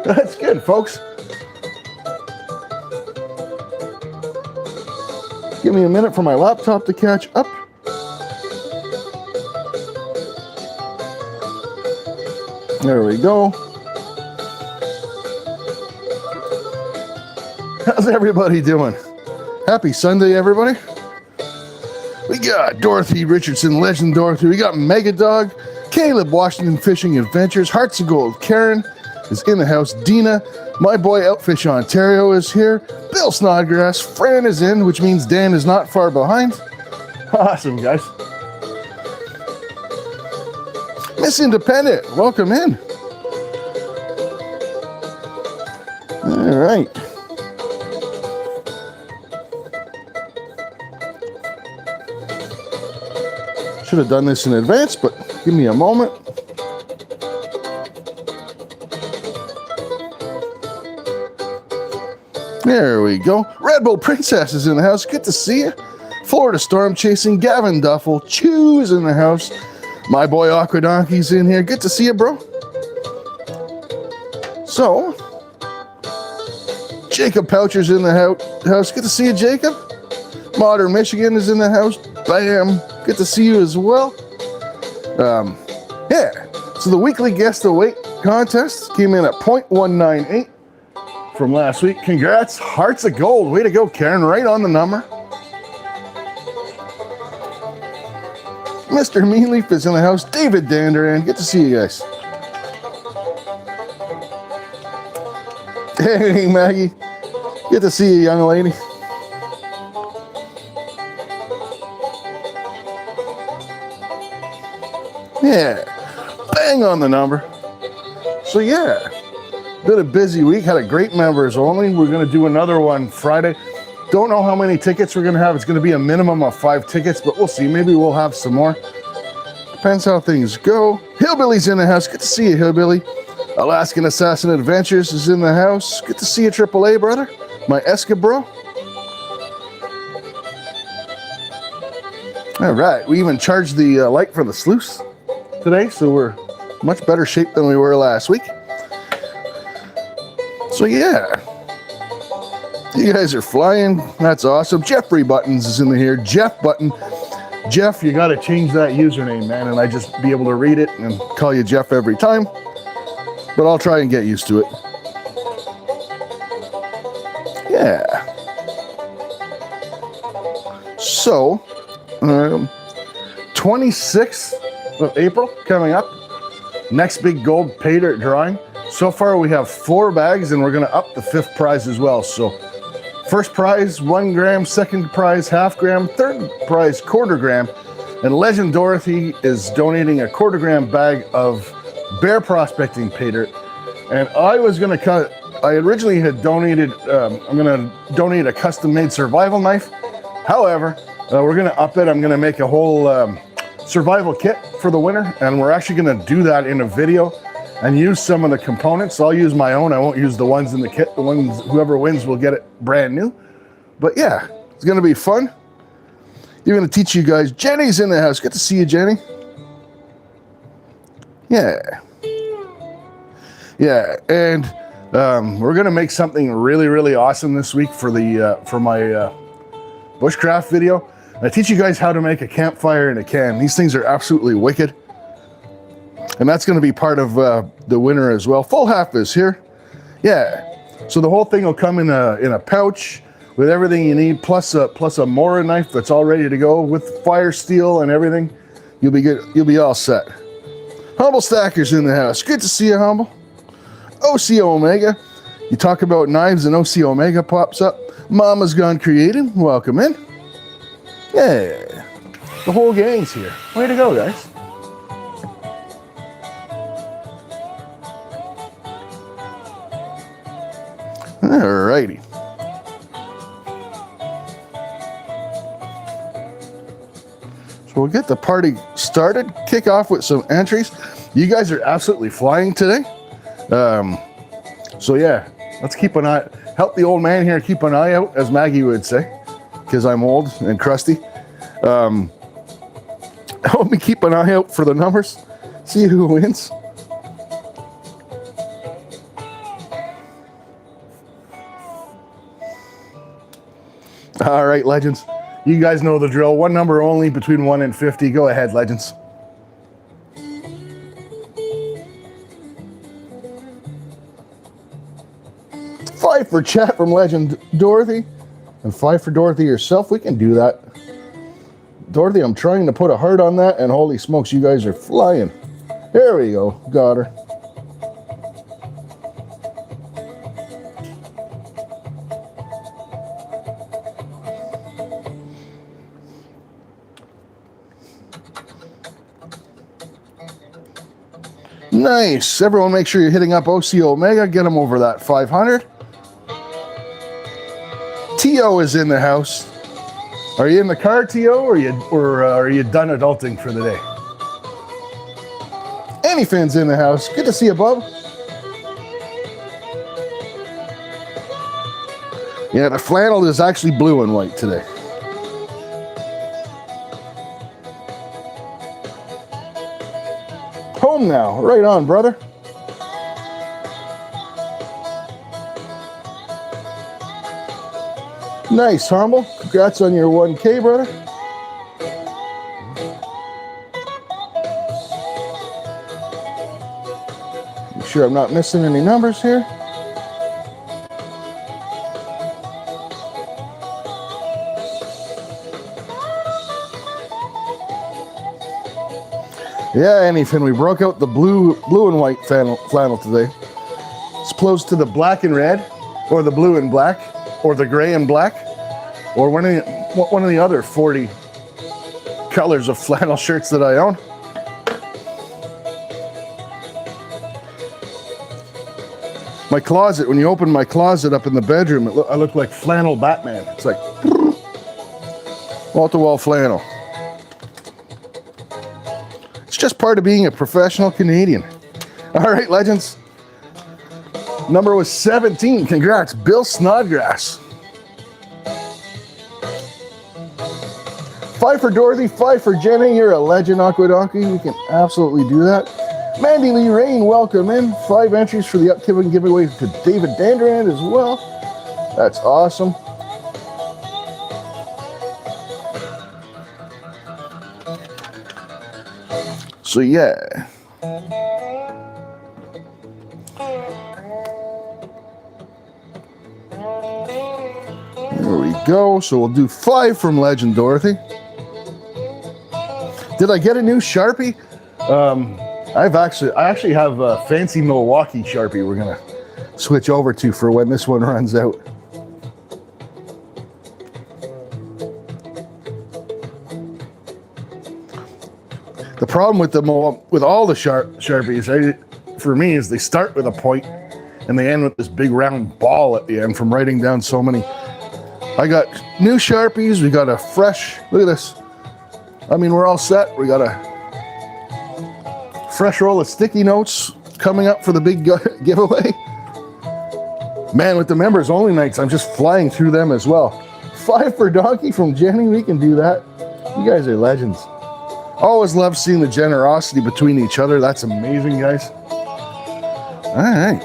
That's good, folks. Give me a minute for my laptop to catch up. There we go. How's everybody doing? Happy Sunday, everybody. We got Dorothy Richardson, Legend Dorothy. We got Mega Dog, Caleb Washington Fishing Adventures, Hearts of Gold. Karen is in the house. Dina, my boy Outfish Ontario is here. Bill Snodgrass, Fran is in, which means Dan is not far behind. Awesome, guys. Miss Independent, welcome in. All right. Should have done this in advance, but give me a moment. There we go. Red Bull Princess is in the house. Good to see you. Florida Storm Chasing, Gavin Duffel. Chew is in the house. My boy Aquadonkey's in here. Good to see you, bro. So, Jacob Poucher's in the house. Good to see you, Jacob. Modern Michigan is in the house. Bam. Good to see you as well. Yeah. So the weekly guest of weight contest came in at 0.198 from last week. Congrats. Hearts of Gold. Way to go, Karen. Right on the number. Mr. Meanleaf is in the house. David Danderan. Good to see you guys. Hey, Maggie. Good to see you, young lady. Yeah. Bang on the number. So, yeah. Been a busy week. Had a great members only. We're going to do another one Friday. Don't know how many tickets we're going to have. It's going to be a minimum of 5 tickets, but we'll see. Maybe we'll have some more. Depends how things go. Hillbilly's in the house. Good to see you, Hillbilly. Alaskan Assassin Adventures is in the house. Good to see you, AAA, brother. My Eska bro. All right. We even charged the light for the sluice today, so we're much better shape than we were last week. So, yeah. You guys are flying. That's awesome. Jeffrey Buttons is in here. Jeff Button. Jeff, you got to change that username, man, and I just be able to read it and call you Jeff every time. But I'll try and get used to it. Yeah. So, 26th of April coming up. Next big gold pay dirt drawing. So far we have 4 bags and we're going to up the 5th prize as well. So first prize 1 gram, second prize half gram, third prize quarter gram. And Legend Dorothy is donating a quarter gram bag of bear prospecting pay dirt. And I was going to cut, I originally had donated, I'm going to donate a custom made survival knife. However, we're going to up it. I'm going to make a whole survival kit for the winter. And we're actually going to do that in a video and use some of the components. So I'll use my own. I won't use the ones in the kit. The ones, whoever wins will get it brand new. But yeah, it's going to be fun. You're going to teach you guys. Jenny's in the house. Good to see you, Jenny. Yeah. Yeah, and we're going to make something really, really awesome this week for the for my bushcraft video. I teach you guys how to make a campfire in a can. These things are absolutely wicked. And that's going to be part of the winter as well. Full half is here. Yeah. So the whole thing will come in a pouch with everything you need, plus a Mora knife that's all ready to go with fire steel and everything. You'll be good. You'll be all set. Humble Stacker's in the house. Good to see you, Humble. OC Omega. You talk about knives and OC Omega pops up. Mama's Gone Creative. Welcome in. Yeah. The whole gang's here. Way to go, guys. Alrighty. So we'll get the party started. Kick off with some entries. You guys are absolutely flying today. So yeah, let's keep an eye. Help the old man here keep an eye out, as Maggie would say, because I'm old and crusty. Help me keep an eye out for the numbers. See who wins. All right, legends. You guys know the drill. One number only between 1 and 50. Go ahead, legends. $5 for chat from Legend Dorothy, and $5 for Dorothy herself. We can do that. Dorothy, I'm trying to put a heart on that, and holy smokes, you guys are flying. There we go. Got her. Nice. Everyone make sure you're hitting up OC Omega. Get them over that 500. T.O. is in the house. Are you in the car, T.O., or are you done adulting for the day? Anyfin's in the house. Good to see you, bub. Yeah, the flannel is actually blue and white today. Home now. Right on, brother. Nice, Humble. Congrats on your 1K, brother. Make sure I'm not missing any numbers here. Yeah, Anyfin, we broke out the blue and white flannel today. It's opposed to the black and red, or the blue and black, or the gray and black, or one of the other 40 colors of flannel shirts that I own. My closet, when you open my closet up in the bedroom, I look like flannel Batman. It's like wall-to-wall flannel. It's just part of being a professional Canadian. All right, legends. Number was 17. Congrats, Bill Snodgrass. 5 for Dorothy, 5 for Jenny. You're a legend, Aqua Donkey. We can absolutely do that. Mandy Lee Rain, welcome in. 5 entries for the upcoming giveaway to David Dandrand as well. That's awesome. So yeah. There we go. So we'll do 5 from Legend Dorothy. Did I get a new Sharpie? I actually have a fancy Milwaukee Sharpie we're gonna switch over to for when this one runs out. The problem with all the Sharpies, for me, is they start with a point and they end with this big round ball at the end from writing down so many. I got new Sharpies. We got a fresh. Look at this. I mean, we're all set. We got a fresh roll of sticky notes coming up for the big giveaway. Man, with the members only nights, I'm just flying through them as well. 5 for Donkey from Jenny. We can do that. You guys are legends. Always love seeing the generosity between each other. That's amazing, guys. All right.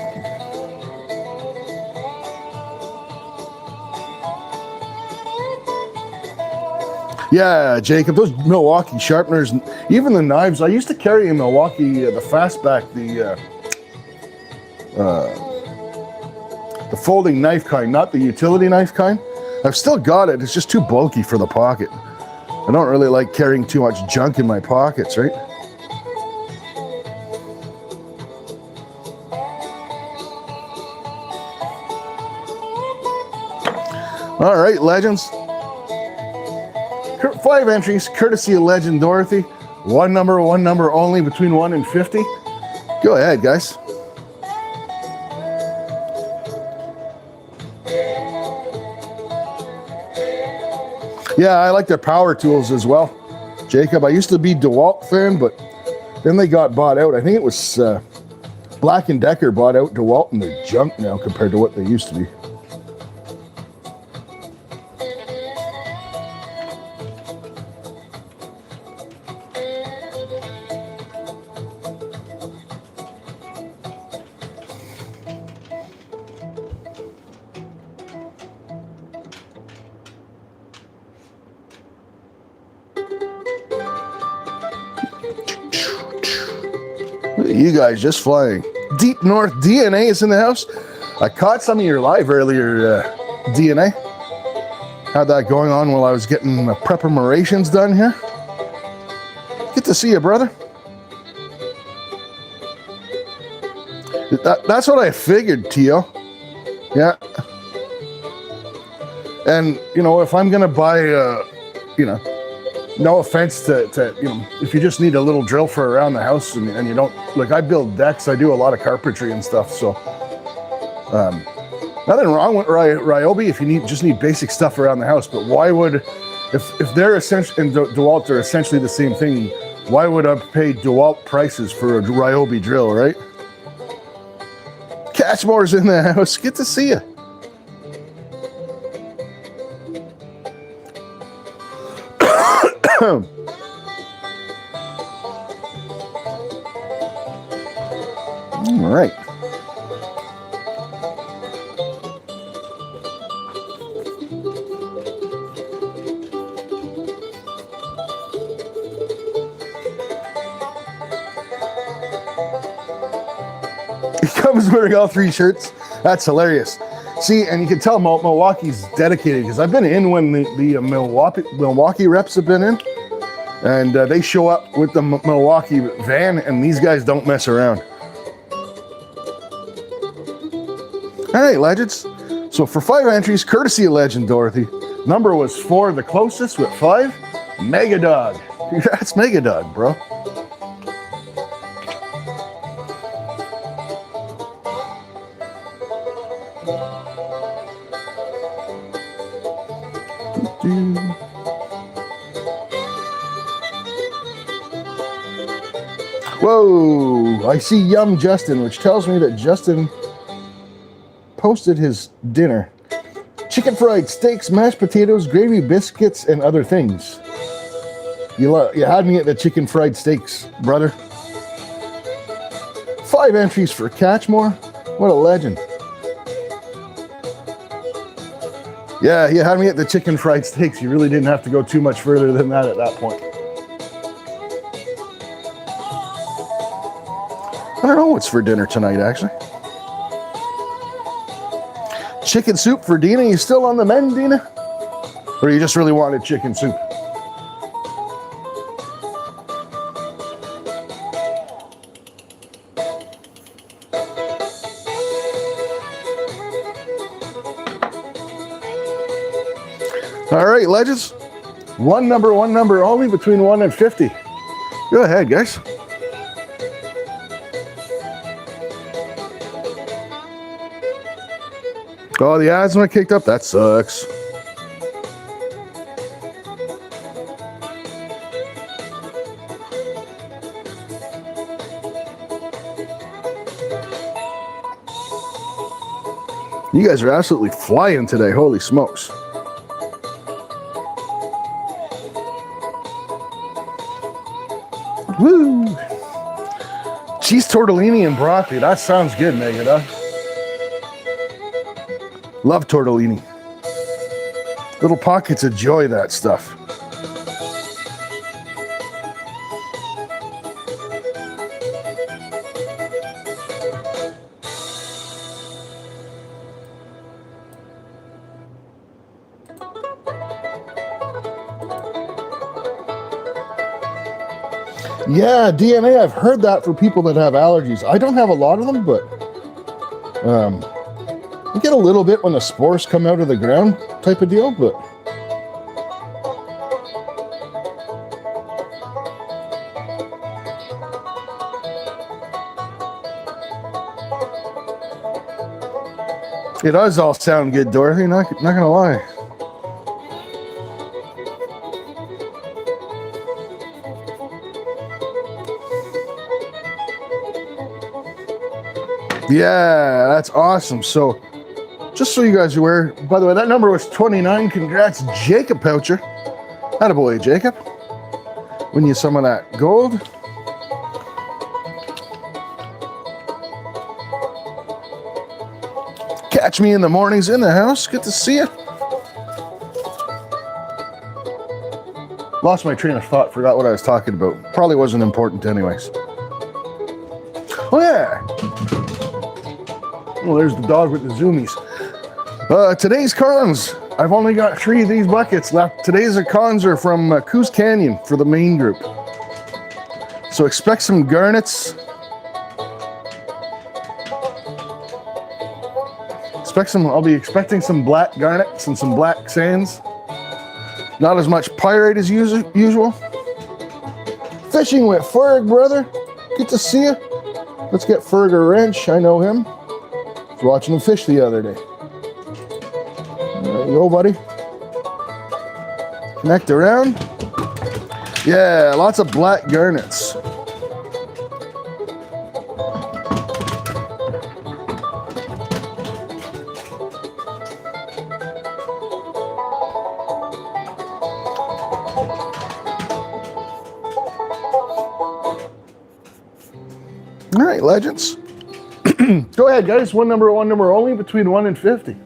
Yeah, Jacob, those Milwaukee sharpeners, even the knives. I used to carry in Milwaukee the Fastback, the folding knife kind, not the utility knife kind. I've still got it. It's just too bulky for the pocket. I don't really like carrying too much junk in my pockets, right? All right, legends. 5 entries, courtesy of Legend Dorothy. One number only between 1 and 50. Go ahead, guys. Yeah, I like their power tools as well. Jacob, I used to be DeWalt fan, but then they got bought out. I think it was Black & Decker bought out DeWalt, and they're junk now compared to what they used to be. You guys just flying. Deep North DNA is in the house. I caught some of your live earlier, DNA. Had that going on while I was getting the preparations done here. Good to see you, brother. That's what I figured, Tio. Yeah. And, you know, if I'm going to buy, you know, no offense to, you know, if you just need a little drill for around the house and you don't, like I build decks, I do a lot of carpentry and stuff. So, nothing wrong with Ryobi if you just need basic stuff around the house. But why would, if they're essentially, and DeWalt are essentially the same thing, why would I pay DeWalt prices for a Ryobi drill, right? Catchmore's in the house. Good to see you. All right. He comes wearing all three shirts. That's hilarious. See, and you can tell Milwaukee's dedicated because I've been in when the Milwaukee reps have been in, and they show up with the Milwaukee van, and these guys don't mess around. All right, legends. So for 5 entries, courtesy of Legend Dorothy, number was 4, the closest with 5, Mega Dog. Congrats, Mega Dog, bro. Whoa, I see Yum Justin, which tells me that Justin posted his dinner. Chicken fried steaks, mashed potatoes, gravy, biscuits, and other things. You had me at the chicken fried steaks, brother. 5 entries for Catchmore. What a legend. Yeah, you had me at the chicken fried steaks. You really didn't have to go too much further than that at that point. I don't know what's for dinner tonight, actually. Chicken soup for Dina. You still on the mend, Dina? Or you just really wanted chicken soup? All right, legends. One number, only between 1 and 50. Go ahead, guys. Oh, the asthma kicked up? That sucks. You guys are absolutely flying today. Holy smokes. Woo! Cheese tortellini and broccoli. That sounds good, Mega. Love tortellini. Little pockets of joy, that stuff. Yeah, DNA, I've heard that for people that have allergies. I don't have a lot of them, but you get a little bit when the spores come out of the ground type of deal, but it does all sound good, Dorothy, not gonna lie. Yeah, that's awesome. So, just so you guys are aware, by the way, that number was 29. Congrats, Jacob Poucher. Attaboy, Jacob. Win you some of that gold. Catch me in the mornings in the house. Good to see you. Lost my train of thought. Forgot what I was talking about. Probably wasn't important anyways. Oh yeah. Well, there's the dog with the zoomies. Today's cons. I've only got 3 of these buckets left. Today's cons are from Coos Canyon for the main group. So expect some garnets. I'll be expecting some black garnets and some black sands. Not as much pyrite as usual. Fishing with Ferg, brother. Good to see you. Let's get Ferg a wrench. I know him. I was watching him fish the other day. There you go, buddy. Connect around. Yeah, lots of black garnets. All right, legends. Go ahead, guys. One number only, between 1 and 50.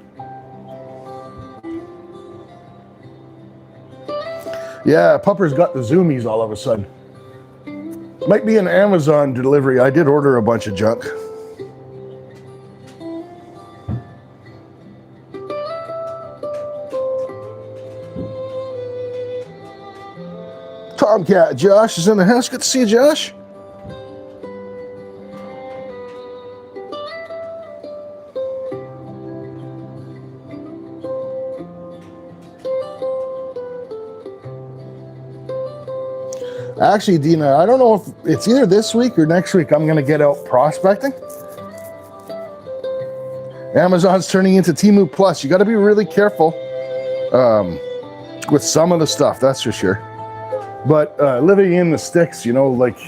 Yeah, Pupper's got the zoomies all of a sudden. Might be an Amazon delivery. I did order a bunch of junk. Tomcat Josh is in the house. Good to see you, Josh. Actually, Dina, I don't know if it's either this week or next week I'm going to get out prospecting. Amazon's turning into Temu Plus. You got to be really careful with some of the stuff, that's for sure. But living in the sticks, you know, like,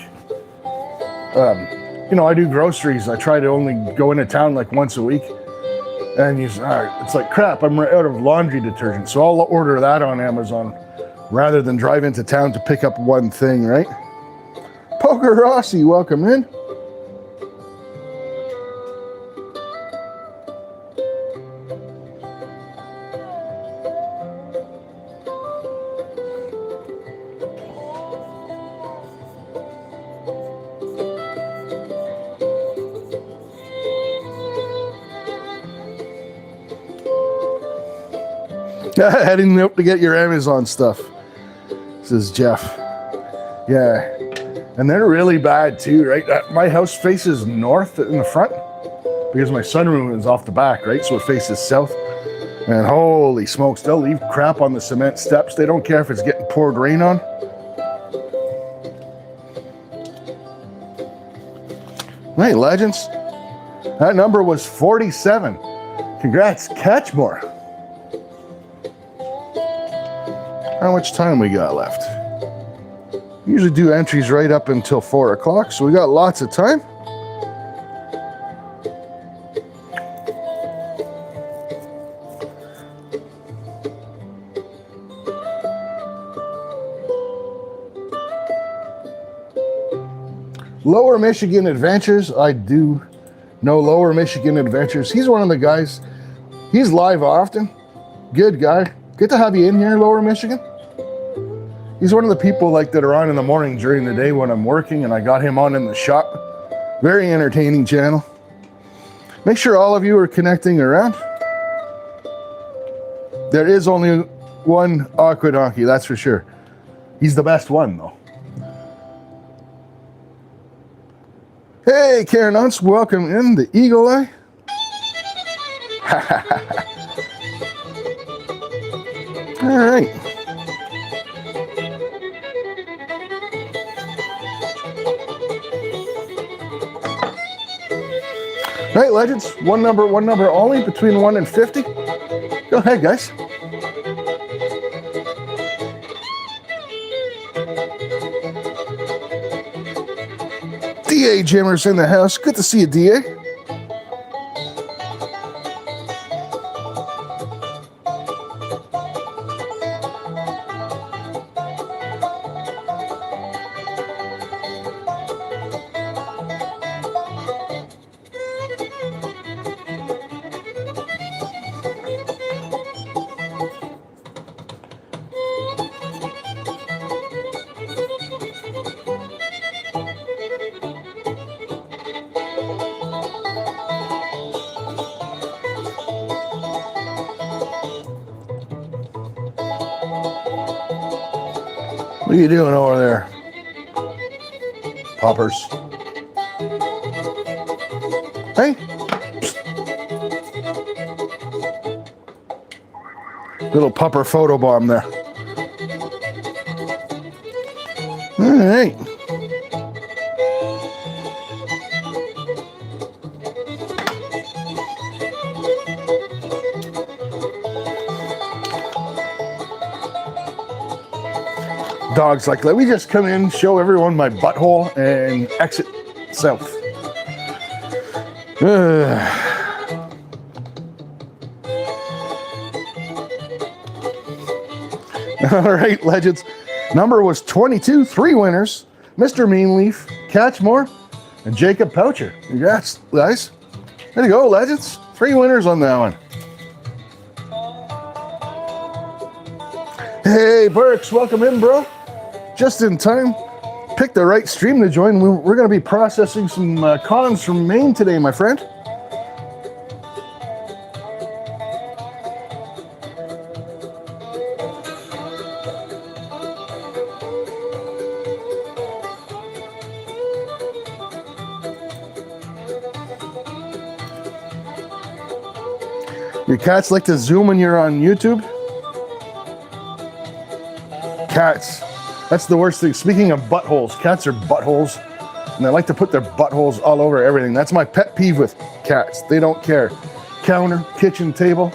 I do groceries. I try to only go into town like once a week. And it's like, crap, I'm out of laundry detergent. So I'll order that on Amazon rather than drive into town to pick up one thing, right? Poker Rossi, welcome in. Heading out to get your Amazon stuff, says Jeff. Yeah, and they're really bad too, right? My house faces north in the front because my sunroom is off the back, right? So it faces south. And holy smokes, they'll leave crap on the cement steps. They don't care if it's getting poured rain on. Hey, legends. That number was 47. Congrats, Catchmore. How much time we got left? Usually do entries right up until 4 o'clock, so we got lots of time. Lower Michigan Adventures. I do know Lower Michigan Adventures. He's one of the guys. He's live often. Good guy. Good to have you in here, Lower Michigan. He's one of the people like that are on in the morning during the day when I'm working, and I got him on in the shop. Very entertaining channel. Make sure all of you are connecting around. There is only one Aqua Donkey, that's for sure. He's the best one, though. Hey, Karen Unce, welcome in the Eagle Eye. All right. All right, legends. One number only, between 1 and 50. Go ahead, guys. DA Jimmer's in the house. Good to see you, DA. What are you doing over there? Poppers. Hey. Little pupper photo bomb there. All right. Dog's like, let me just come in, show everyone my butthole, and exit south. All right, legends. Number was 22, 3 winners. Mr. Meanleaf, Catchmore, and Jacob Poucher. Congrats, guys. There you go, legends. 3 winners on that one. Hey, Burks, welcome in, bro. Just in time. Pick the right stream to join. We're going to be processing some cons from Maine today, my friend. Your cats like to zoom when you're on YouTube? Cats. That's the worst thing. Speaking of buttholes, cats are buttholes. And they like to put their buttholes all over everything. That's my pet peeve with cats. They don't care. Counter, kitchen table.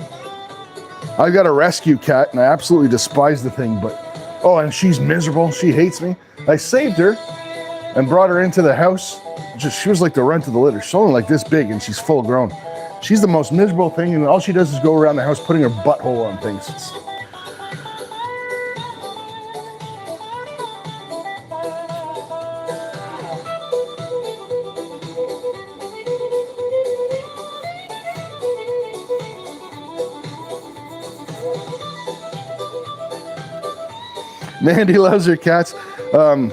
I got a rescue cat and I absolutely despise the thing, but oh, and she's miserable. She hates me. I saved her and brought her into the house. She was like the runt of the litter. She's only like this big and she's full grown. She's the most miserable thing, and all she does is go around the house putting her butthole on things. Mandy loves her cats. I've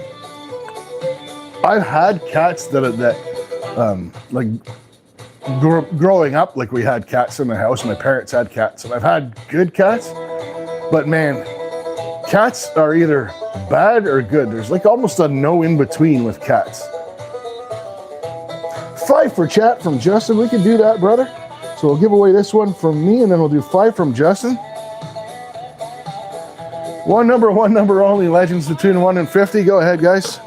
had cats that like growing up, like we had cats in the house. My parents had cats, and I've had good cats. But man, cats are either bad or good. There's like almost a no in between with cats. 5 for chat from Justin. We can do that, brother. So we'll give away this one from me, and then we'll do 5 from Justin. One number only. Legends between 1 and 50. Go ahead, guys.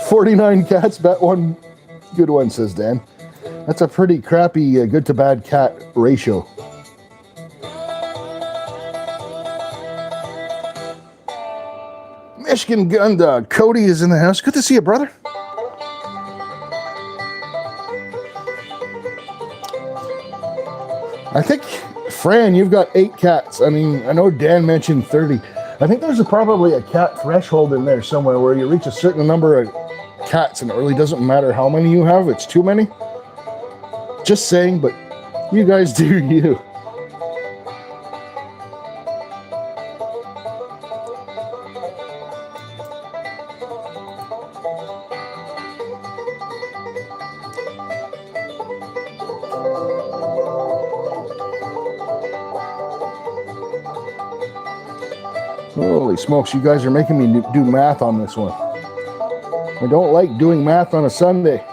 $49 cats, bet 1 good one, says Dan. That's a pretty crappy good to bad cat ratio. Michigan Gun Dog. Cody is in the house. Good to see you, brother. I think, Fran, you've got 8 cats. I mean, I know Dan mentioned 30. I think there's probably a cat threshold in there somewhere where you reach a certain number of cats and it really doesn't matter how many you have. It's too many. Just saying, but you guys do you. Holy smokes, you guys are making me do math on this one. I don't like doing math on a Sunday.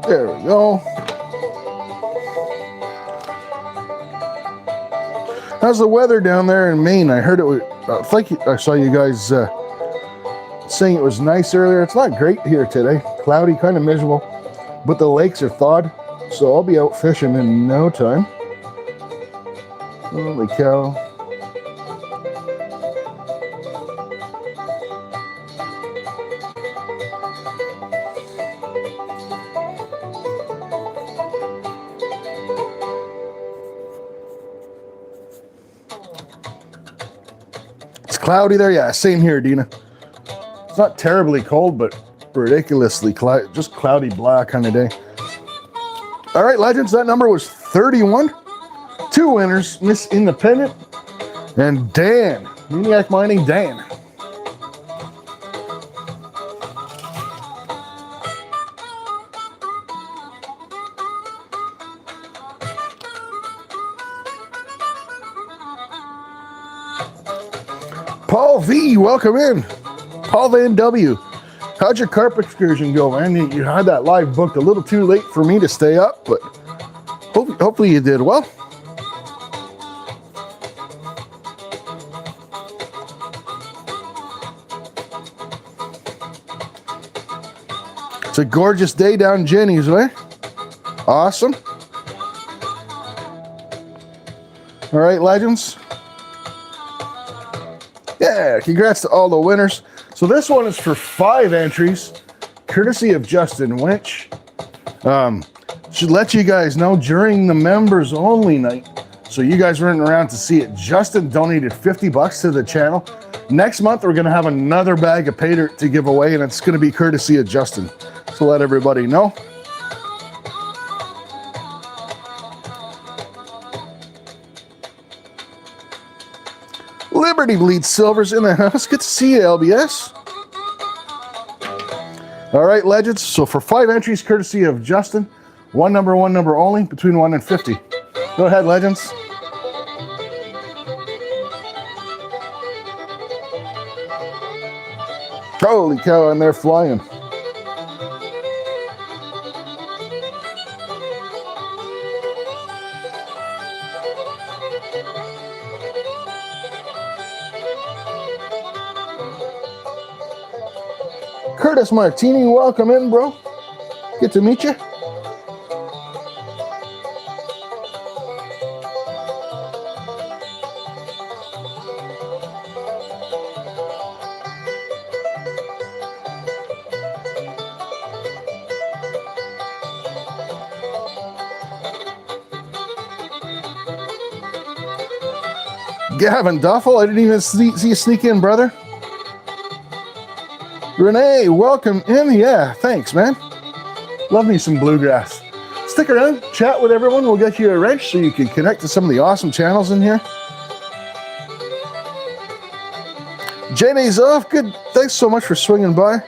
There we go. How's the weather down there in Maine? I heard it was, I saw you guys saying it was nice earlier. It's not great here today. Cloudy, kind of miserable, but the lakes are thawed, so I'll be out fishing in no time. Holy cow. cloudy there. Yeah, same here, Dina. It's not terribly cold, but ridiculously just cloudy black kind of day. All right, legends, that number was 31. 2 winners, Miss Independent and Dan, Maniac Mining Dan. Paul V, welcome in. Paul Van W, how'd your carp excursion go, man? You had that live booked a little too late for me to stay up, but hopefully you did well. It's a gorgeous day down Jenny's way. Awesome. All right, legends. Yeah, congrats to all the winners. So this one is for 5 entries, courtesy of Justin Winch. Should let you guys know during the members only night, so you guys weren't around to see it, Justin donated $50 to the channel. Next month, we're gonna have another bag of pay dirt to give away, and it's gonna be courtesy of Justin. So let everybody know. Liberty Bleed Silver's in the house. Good to see you, LBS. All right, legends. So for 5 entries, courtesy of Justin, one number only, between 1 and 50. Go ahead, legends. Holy cow, and they're flying. Curtis Martini, welcome in, bro. Good to meet you. Gavin Duffel, I didn't even see you sneak in, brother. Renee, welcome in. Yeah, thanks, man. Love me some bluegrass. Stick around, chat with everyone. We'll get you a wrench so you can connect to some of the awesome channels in here. JD's off. Good. Thanks so much for swinging by.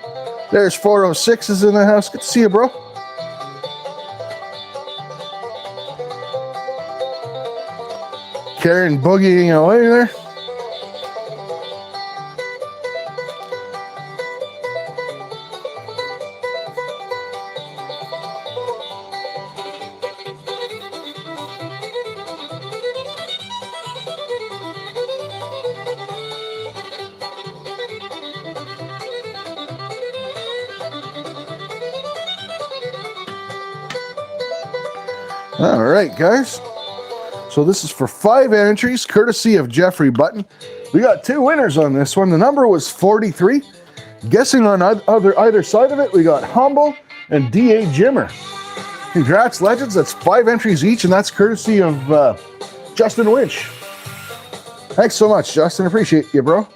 There's 406 in the house. Good to see you, bro. Karen boogieing away there. All right, guys. So this is for 5 entries, courtesy of Jeffrey Button. We got 2 winners on this one. The number was 43. Guessing on either side of it, we got Humble and D.A. Jimmer. Congrats, legends. That's 5 entries each, and that's courtesy of Justin Winch. Thanks so much, Justin. Appreciate you, bro.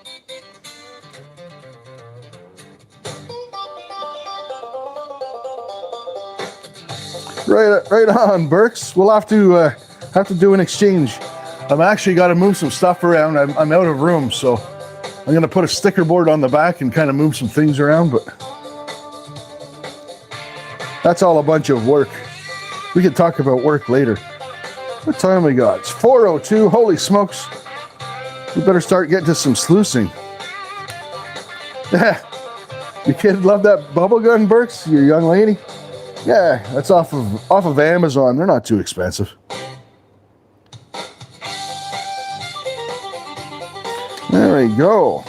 Right on, Burks. We'll have to do an exchange. I'm actually got to move some stuff around. I'm out of room, so I'm going to put a sticker board on the back and kind of move some things around, but that's all a bunch of work. We can talk about work later. What time we got? It's 4:02. Holy smokes. We better start getting to some sluicing. Yeah. Your kid love that bubble gun, Burks? Your young lady? Yeah, that's off of Amazon. They're not too expensive. There we go.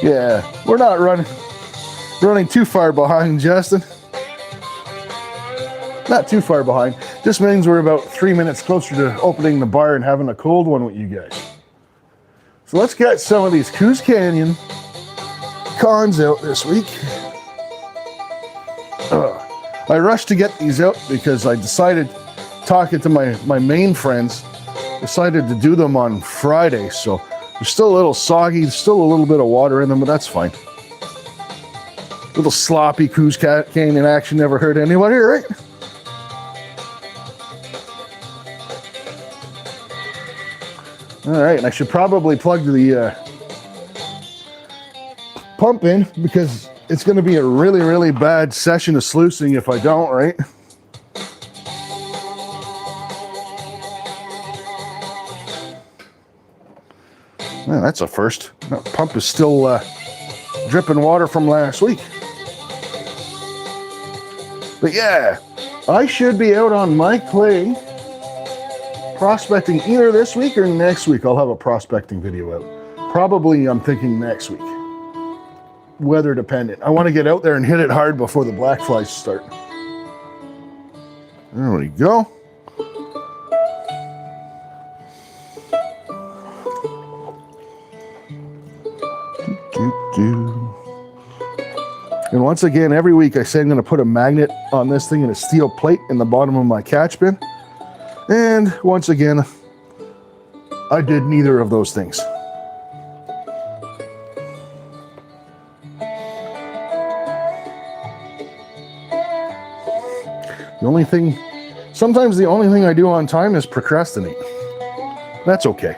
Yeah, we're not running too far behind, Justin. Not too far behind. Just means we're about 3 minutes closer to opening the bar and having a cold one with you guys. So let's get some of these Coos Canyon cons out this week. I rushed to get these out because I decided talking to my main friends, decided to do them on Friday. So they're still a little soggy, still a little bit of water in them, but that's fine. Little sloppy Coos Canyon action never hurt anybody, right? All right, and I should probably plug the pump in because it's going to be a really, really bad session of sluicing if I don't, right? Man, that's a first. That pump is still dripping water from last week. But yeah, I should be out on my clay prospecting either this week or next week. I'll have a prospecting video out. Probably, I'm thinking next week. Weather dependent. I want to get out there and hit it hard before the black flies start. There we go. And once again, every week I say I'm going to put a magnet on this thing and a steel plate in the bottom of my catch bin. And once again, I did neither of those things. The only thing, sometimes the only thing I do on time is procrastinate. That's okay.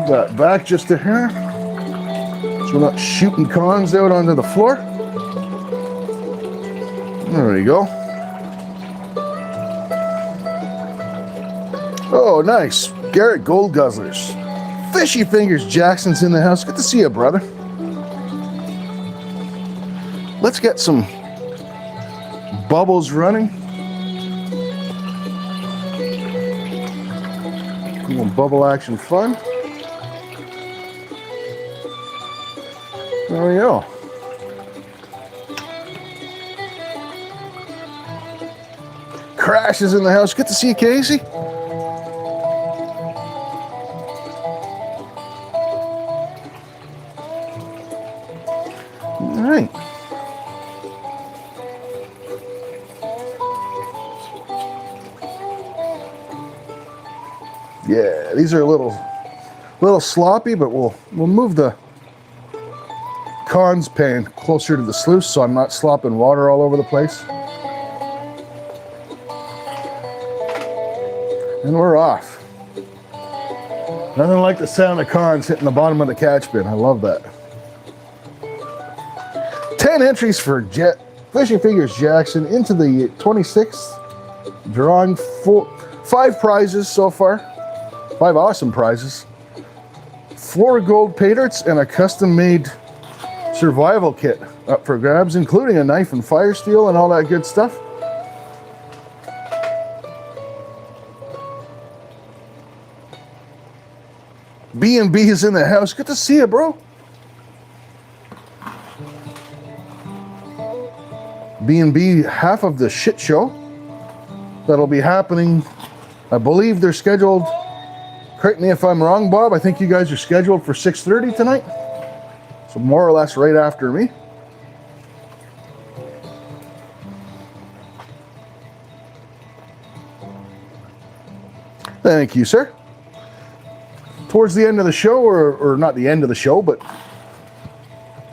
That back just a hair, so we're not shooting cons out onto the floor. There we go. Oh, nice. Garrett Gold Guzzlers. Fishy Fingers Jackson's in the house. Good to see you, brother. Let's get some bubbles running. Cool bubble action fun. There we go. Crash is in the house. Good to see you, Casey. All right. Yeah, these are a little sloppy, but we'll move the cons pan closer to the sluice so I'm not slopping water all over the place. And we're off. Nothing like the sound of cons hitting the bottom of the catch bin. I love that. 10 entries for Fishy Fingers Jackson into the 26th. Drawing 5 prizes so far. 5 awesome prizes. 4 gold pay dirts and a custom-made survival kit up for grabs, including a knife and fire steel and all that good stuff. B&B is in the house. Good to see you, bro. B&B, half of the shit show that'll be happening. I believe they're scheduled. Correct me if I'm wrong, Bob. I think you guys are scheduled for 6:30 tonight. So more or less right after me. Thank you, sir. Towards the end of the show, or not the end of the show, but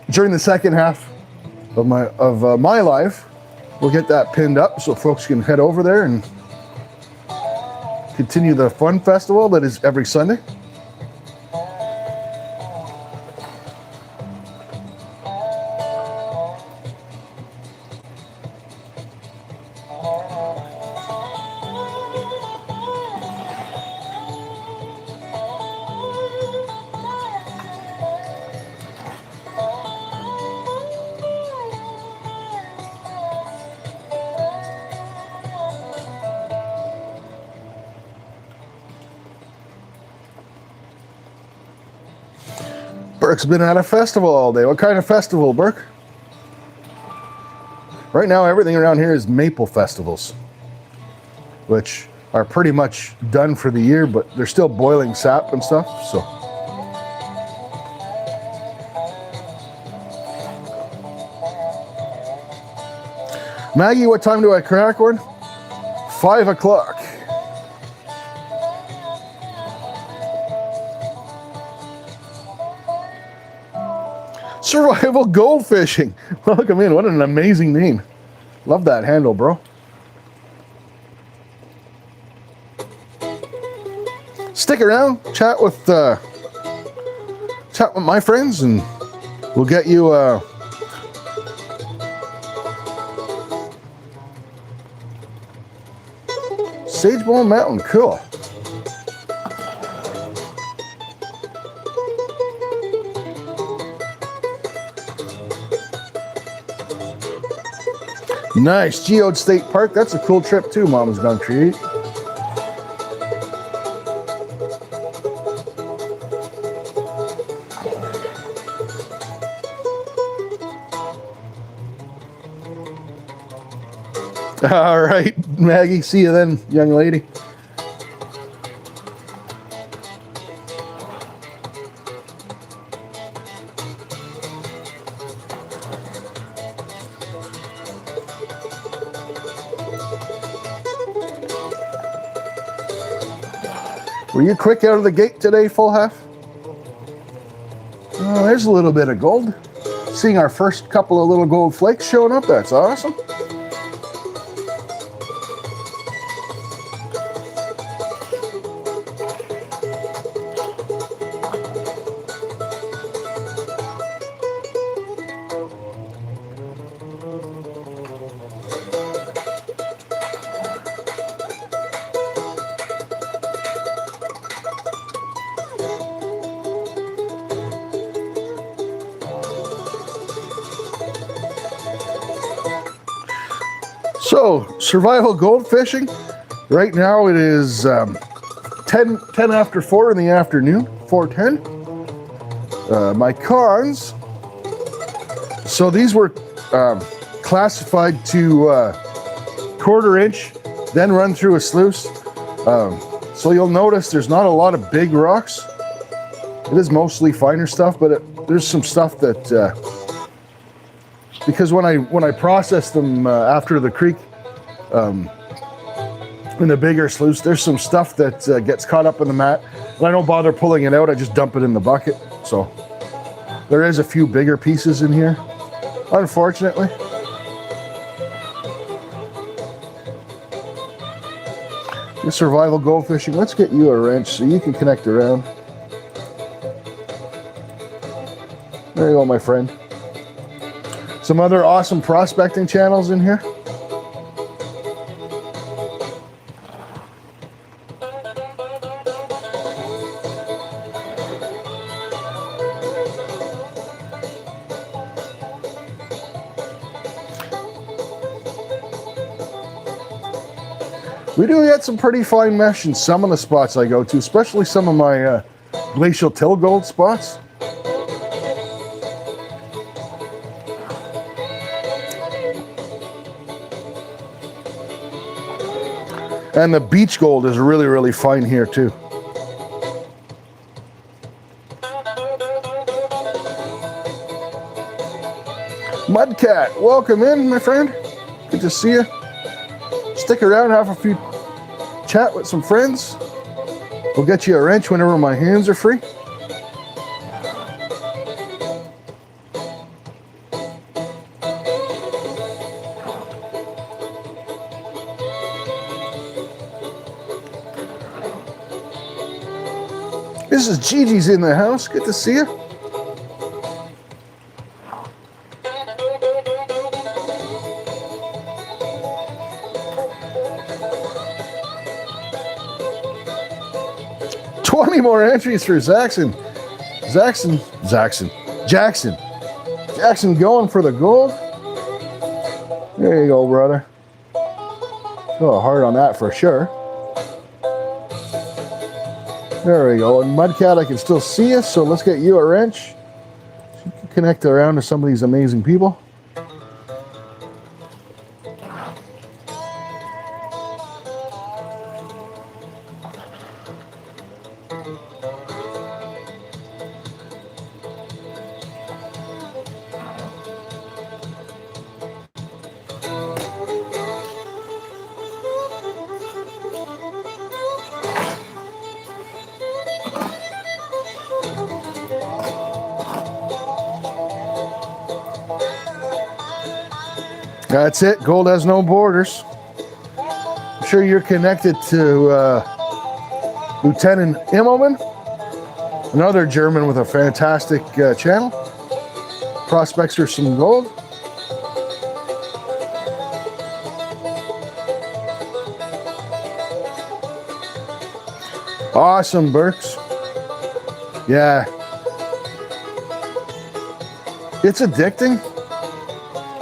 during the second half of my live, we'll get that pinned up so folks can head over there and continue the fun festival that is every Sunday. Burke's been at a festival all day. What kind of festival, Burke? Right now, everything around here is maple festivals, which are pretty much done for the year, but they're still boiling sap and stuff, so Maggie, what time do I crack one? 5 o'clock. Survival Gold Fishing. Welcome in. What an amazing name. Love that handle, bro. Stick around, chat with my friends, and we'll get you Sagebone Mountain. Cool. Nice. Geode State Park. That's a cool trip too, Mama's gonna create. All right, Maggie. See you then, young lady. Were you quick out of the gate today, full half? Oh, there's a little bit of gold. Seeing our first couple of little gold flakes showing up. That's awesome. So, survival gold fishing. Right now it is 10 after 4 in the afternoon, 4:10. My cons, so these were classified to 1/4 inch, then run through a sluice. So you'll notice there's not a lot of big rocks. It is mostly finer stuff, but there's some stuff that because when I process them after the creek in the bigger sluice, there's some stuff that gets caught up in the mat, and I don't bother pulling it out. I just dump it in the bucket. So there is a few bigger pieces in here, unfortunately. The survival gold fishing. Let's get you a wrench so you can connect around. There you go, my friend. Some other awesome prospecting channels in here. We do get some pretty fine mesh in some of the spots I go to, especially some of my glacial till gold spots. And the beach gold is really, really fine here too. Mudcat, welcome in, my friend. Good to see you. Stick around, have a few chat with some friends. We'll get you a wrench whenever my hands are free. This is Gigi's in the house. Good to see you. More entries for Jackson going for the gold. There you go, brother. Go hard on that for sure. There we go. And Mudcat, I can still see you, so let's get you a wrench. So you can connect around to some of these amazing people. That's it. Gold has no borders. I'm sure you're connected to Lieutenant Immelman, another German with a fantastic channel. Prospects for some gold. Awesome, Burks. Yeah. It's addicting.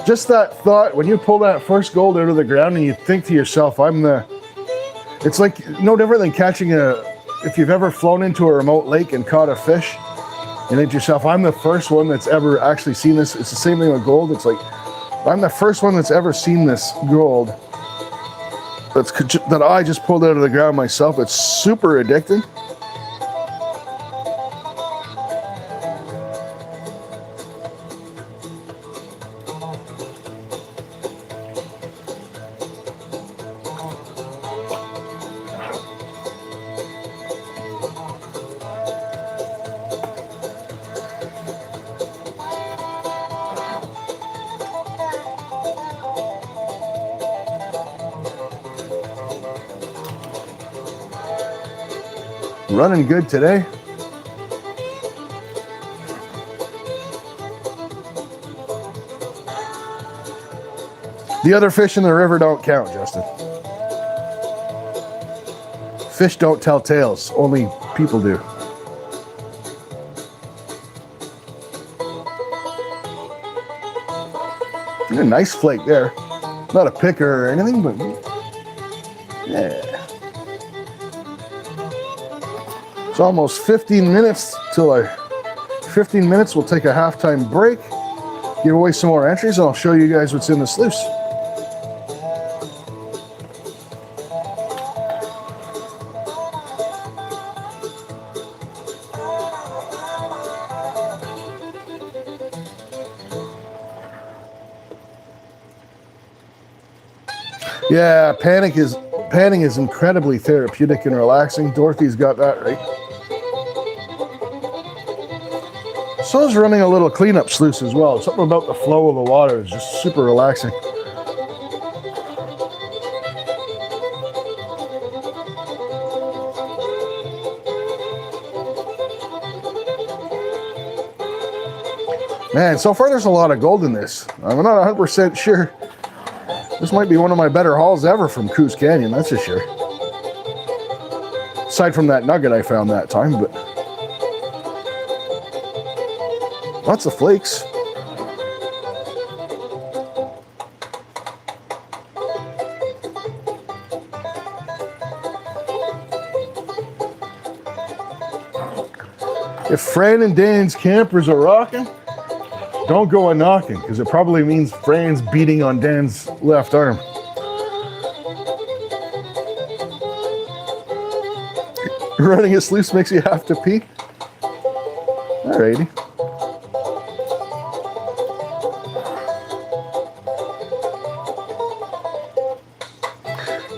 Just that thought, when you pull that first gold out of the ground and you think to yourself, it's like no different than catching if you've ever flown into a remote lake and caught a fish, you think to yourself, I'm the first one that's ever actually seen this. It's the same thing with gold. It's like, I'm the first one that's ever seen this gold that I just pulled out of the ground myself. It's super addicting. Running good today. The other fish in the river don't count, Justin. Fish don't tell tales, only people do. A nice flake there. Not a picker or anything, but yeah. It's almost 15 minutes till 15 minutes. We'll take a halftime break, give away some more entries, and I'll show you guys what's in the sluice. Yeah, panning is incredibly therapeutic and relaxing. Dorothy's got that right. So is running a little cleanup sluice as well. Something about the flow of the water is just super relaxing. Man, so far there's a lot of gold in this. I'm not 100% sure. This might be one of my better hauls ever from Coos Canyon, that's for sure. Aside from that nugget I found that time, but lots of flakes. If Fran and Dan's campers are rocking, don't go a knocking, because it probably means Fran's beating on Dan's left arm. Running a sluice makes you have to pee? Alrighty.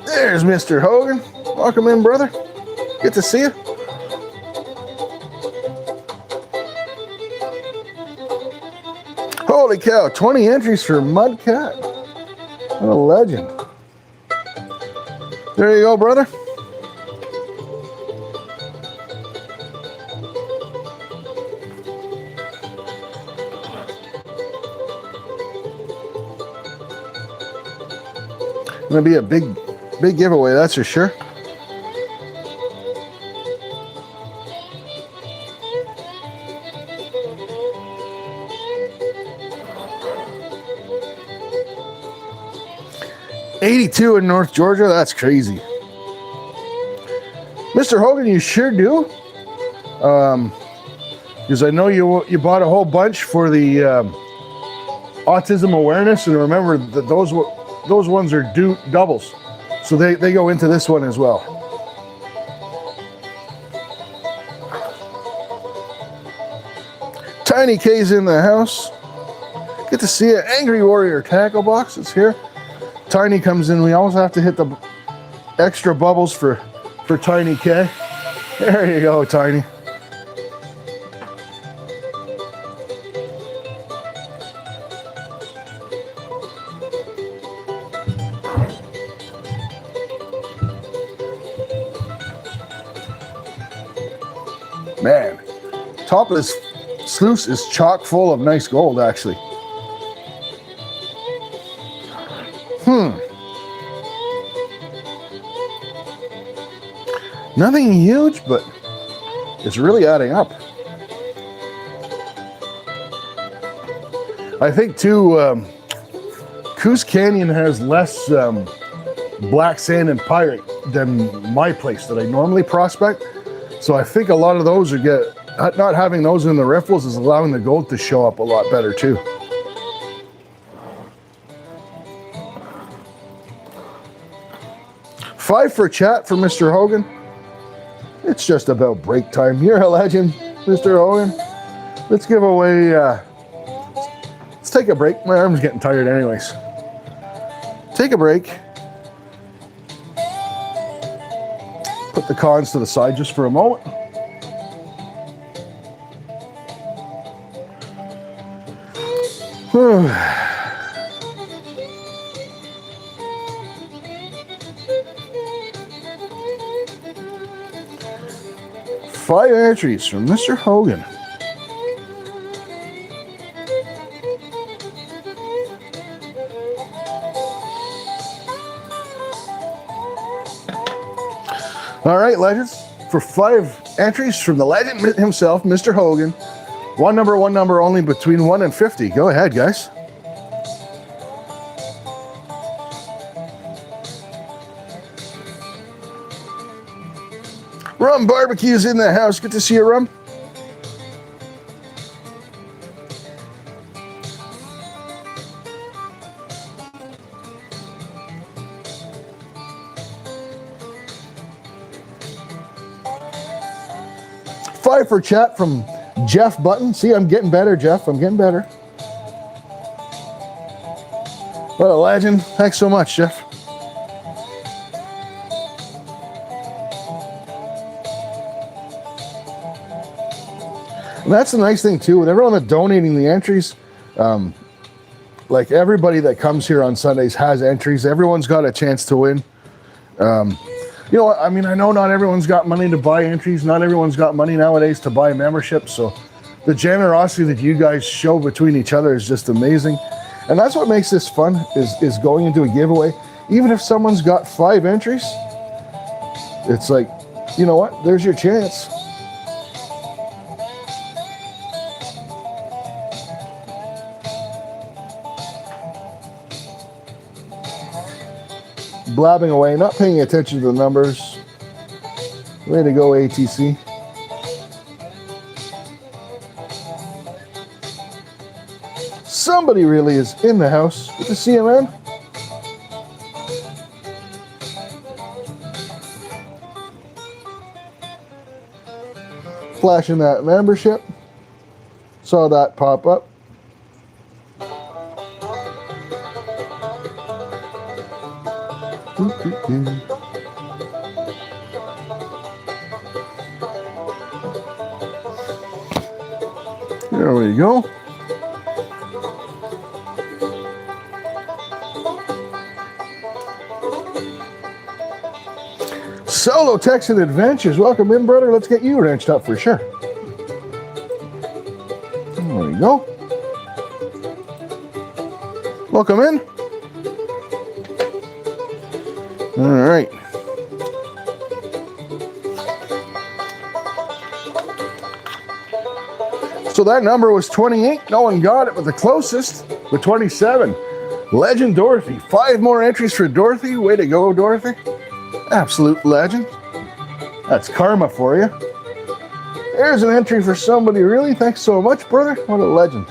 There's Mr. Hogan. Welcome in, brother. Good to see you. Holy cow, 20 entries for Mudcat. What a legend. There you go, brother. Gonna be a big giveaway, that's for sure. $82 in North Georgia, that's crazy. Mr. Hogan, you sure do. Because I know you bought a whole bunch for the autism awareness, and remember that those ones are doubles. So they go into this one as well. Tiny K's in the house. Good to see you. Angry Warrior tackle box is here. Tiny comes in. We always have to hit the extra bubbles for Tiny K. There you go, Tiny. man, top of this sluice is chock full of nice gold, actually. Nothing huge, but it's really adding up. I think too, Coos Canyon has less black sand and pyrite than my place that I normally prospect. So I think a lot of those are not having those in the riffles is allowing the gold to show up a lot better too. $5 for chat for Mr. Hogan. It's just about break time. You're a legend, Mr. Hogan. Let's give away, let's take a break. My arm's getting tired anyways. Take a break. Put the cons to the side just for a moment. Five entries from Mr. Hogan. All right, legends, for 5 entries from the legend himself, Mr. Hogan. One number only between 1 and 50. Go ahead, guys. Rum Barbecue's in the house. Good to see you, Rum. $5 for chat from Jeff Button. See, I'm getting better, Jeff. I'm getting better. What a legend. Thanks so much, Jeff. And that's the nice thing too, with everyone that's donating the entries, like everybody that comes here on Sundays has entries. Everyone's got a chance to win. You know what, I mean, I know not everyone's got money to buy entries. Not everyone's got money nowadays to buy memberships. So the generosity that you guys show between each other is just amazing. And that's what makes this fun, is going into a giveaway. Even if someone's got 5 entries, it's like, you know what, there's your chance. Blabbing away, not paying attention to the numbers. Way to go, ATC. Somebody really is in the house. Good to see you, man. Flashing that membership. Saw that pop up. There we go. Solo Texan Adventures. Welcome in, brother. Let's get you wrenched up for sure. There we go. Welcome in. All right. So that number was 28. No one got it, but the closest with 27. Legend Dorothy. 5 more entries for Dorothy. Way to go, Dorothy. Absolute legend. That's karma for you. There's an entry for somebody, really. Thanks so much, brother. What a legend.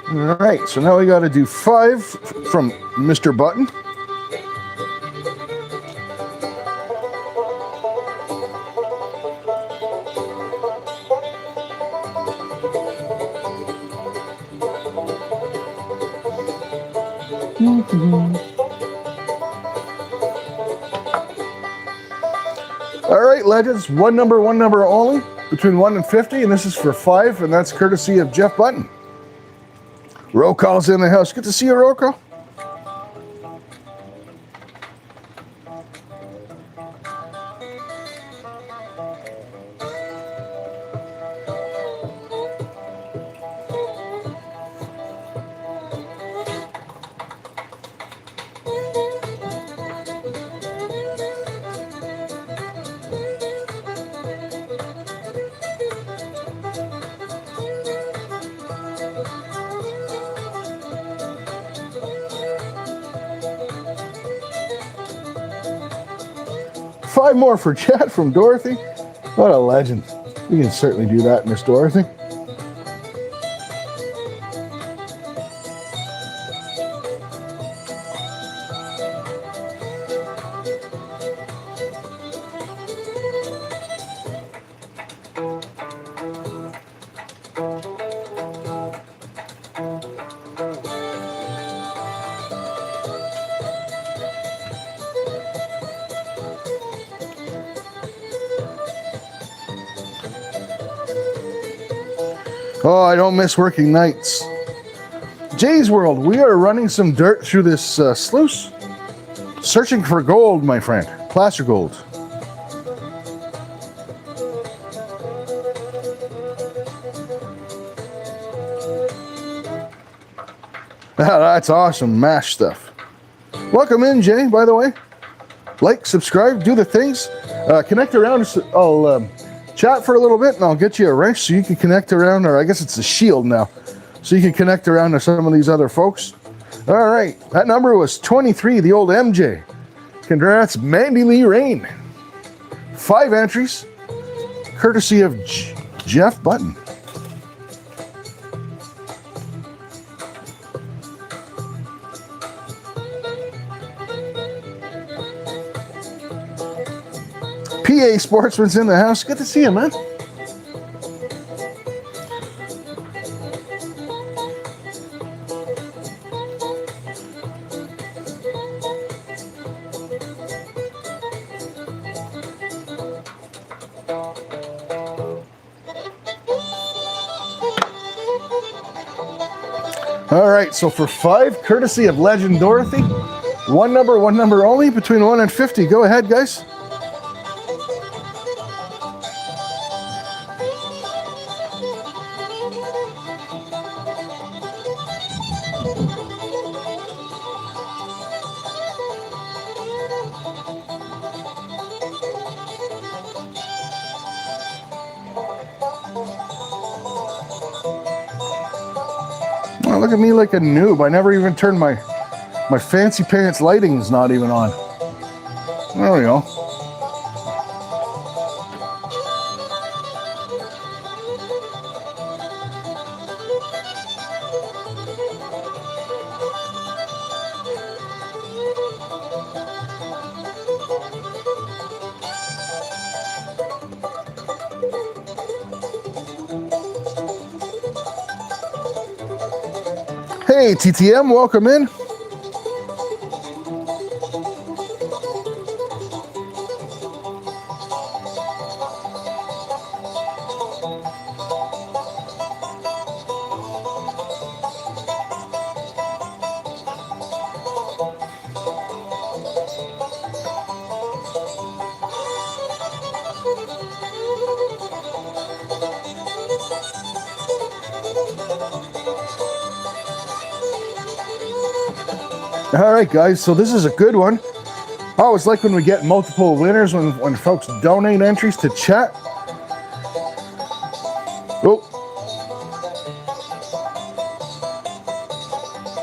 All right, so now we got to do 5 from Mr. Button. All right, legends, one number only, between 1 and 50, and this is for 5, and that's courtesy of Jeff Button. Roll call's in the house. Good to see you, roll call. 5 more for Chad from Dorothy. What a legend. You can certainly do that, Miss Dorothy. Oh, I don't miss working nights. Jay's World, we are running some dirt through this sluice. Searching for gold, my friend. Placer gold. That's awesome, mash stuff. Welcome in, Jay, by the way. Like, subscribe, do the things. Connect around. I'll chat for a little bit and I'll get you a wrench so you can connect around, or I guess it's a shield now, so you can connect around to some of these other folks. All right, that number was 23, the old MJ. Congrats, Mandy Lee Rain. 5 entries, courtesy of Jeff Button. PA Sportsman's in the house. Good to see you, man. All right, so for 5, courtesy of Legend Dorothy, one number only, between 1 and 50. Go ahead, guys. Oh, look at me like a noob. I never even turned my fancy pants lighting's not even on. There we go. Hey, TTM, welcome in. All right, guys, so this is a good one. I always like when we get multiple winners, when folks donate entries to chat. Oh.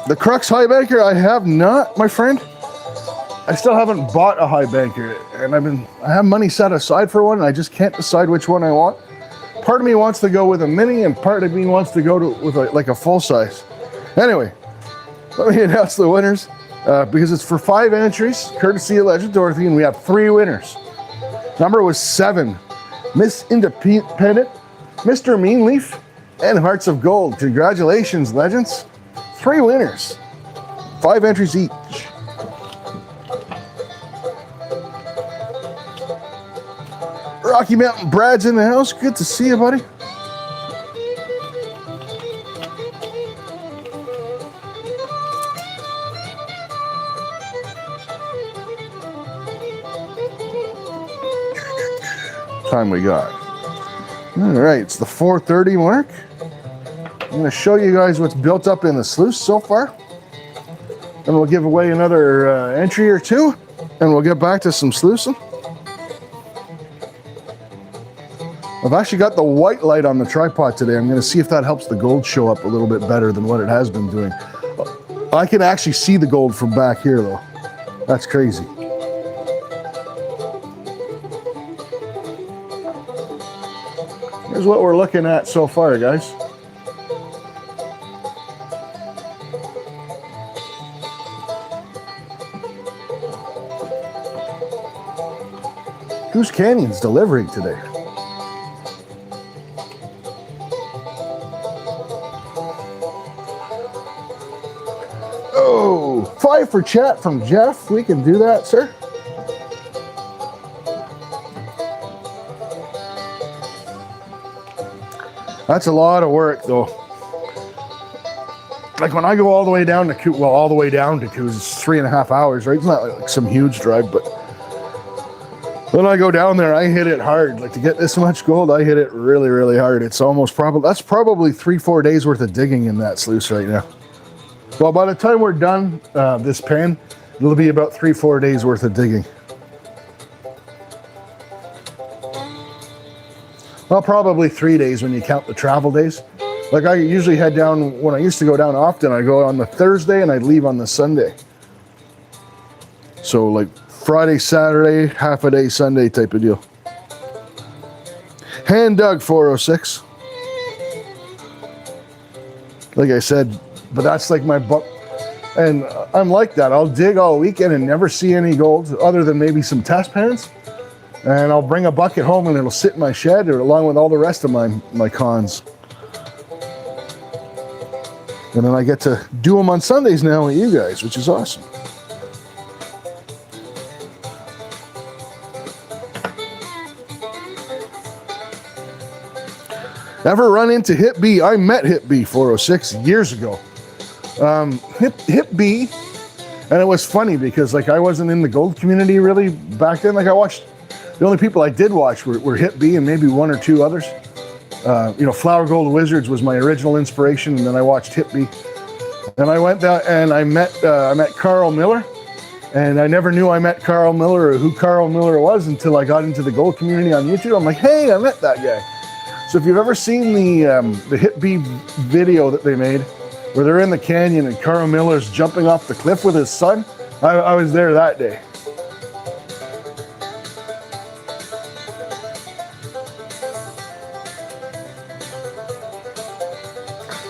The Crux High Banker, I have not, my friend. I still haven't bought a High Banker, and I have money set aside for one, and I just can't decide which one I want. Part of me wants to go with a mini, and part of me wants to go with like a full size. Anyway, let me announce the winners. Because it's for 5 entries, courtesy of Legend Dorothy, and we have 3 winners. Number was 7, Miss Independent, Mr. Meanleaf, and Hearts of Gold. Congratulations, Legends. 3 winners, 5 entries each. Rocky Mountain Brad's in the house. Good to see you, buddy. Time we got. All right, it's the 4:30 mark. I'm going to show you guys what's built up in the sluice so far. And we'll give away another entry or 2, and we'll get back to some sluicing. I've actually got the white light on the tripod today. I'm going to see if that helps the gold show up a little bit better than what it has been doing. I can actually see the gold from back here, though. That's crazy. Here's what we're looking at so far, guys. Goose Canyon's delivering today. Oh, 5 for chat from Jeff. We can do that, sir. That's a lot of work, though. Like when I go all the way down to Coos, well, all the way down to Coos, it's 3.5 hours, right? It's not like some huge drive, but when I go down there, I hit it hard. Like to get this much gold, I hit it really, really hard. It's almost that's probably 3-4 days worth of digging in that sluice right now. Well, by the time we're done this pen, it'll be about 3-4 days worth of digging. Well, probably 3 days when you count the travel days. Like I usually head down, when I used to go down often, I go on the Thursday and I leave on the Sunday. So like Friday, Saturday, half a day, Sunday type of deal. Hand dug 406. Like I said, but that's like my buck. And I'm like that. I'll dig all weekend and never see any gold other than maybe some test pans. And I'll bring a bucket home and it'll sit in my shed along with all the rest of my cons. And then I get to do them on Sundays now with you guys, which is awesome. Ever run into Hip B? I met Hip B 406 years ago. Hip B, and it was funny because like I wasn't in the gold community really back then. Like I watched, the only people I did watch were Hip B and maybe 1 or 2 others. You know, Flower Gold Wizards was my original inspiration, and then I watched Hip B. And I went down and I met Carl Miller, and I never knew I met Carl Miller or who Carl Miller was until I got into the gold community on YouTube. I'm like, hey, I met that guy. So if you've ever seen the Hip B video that they made, where they're in the canyon and Carl Miller's jumping off the cliff with his son, I was there that day.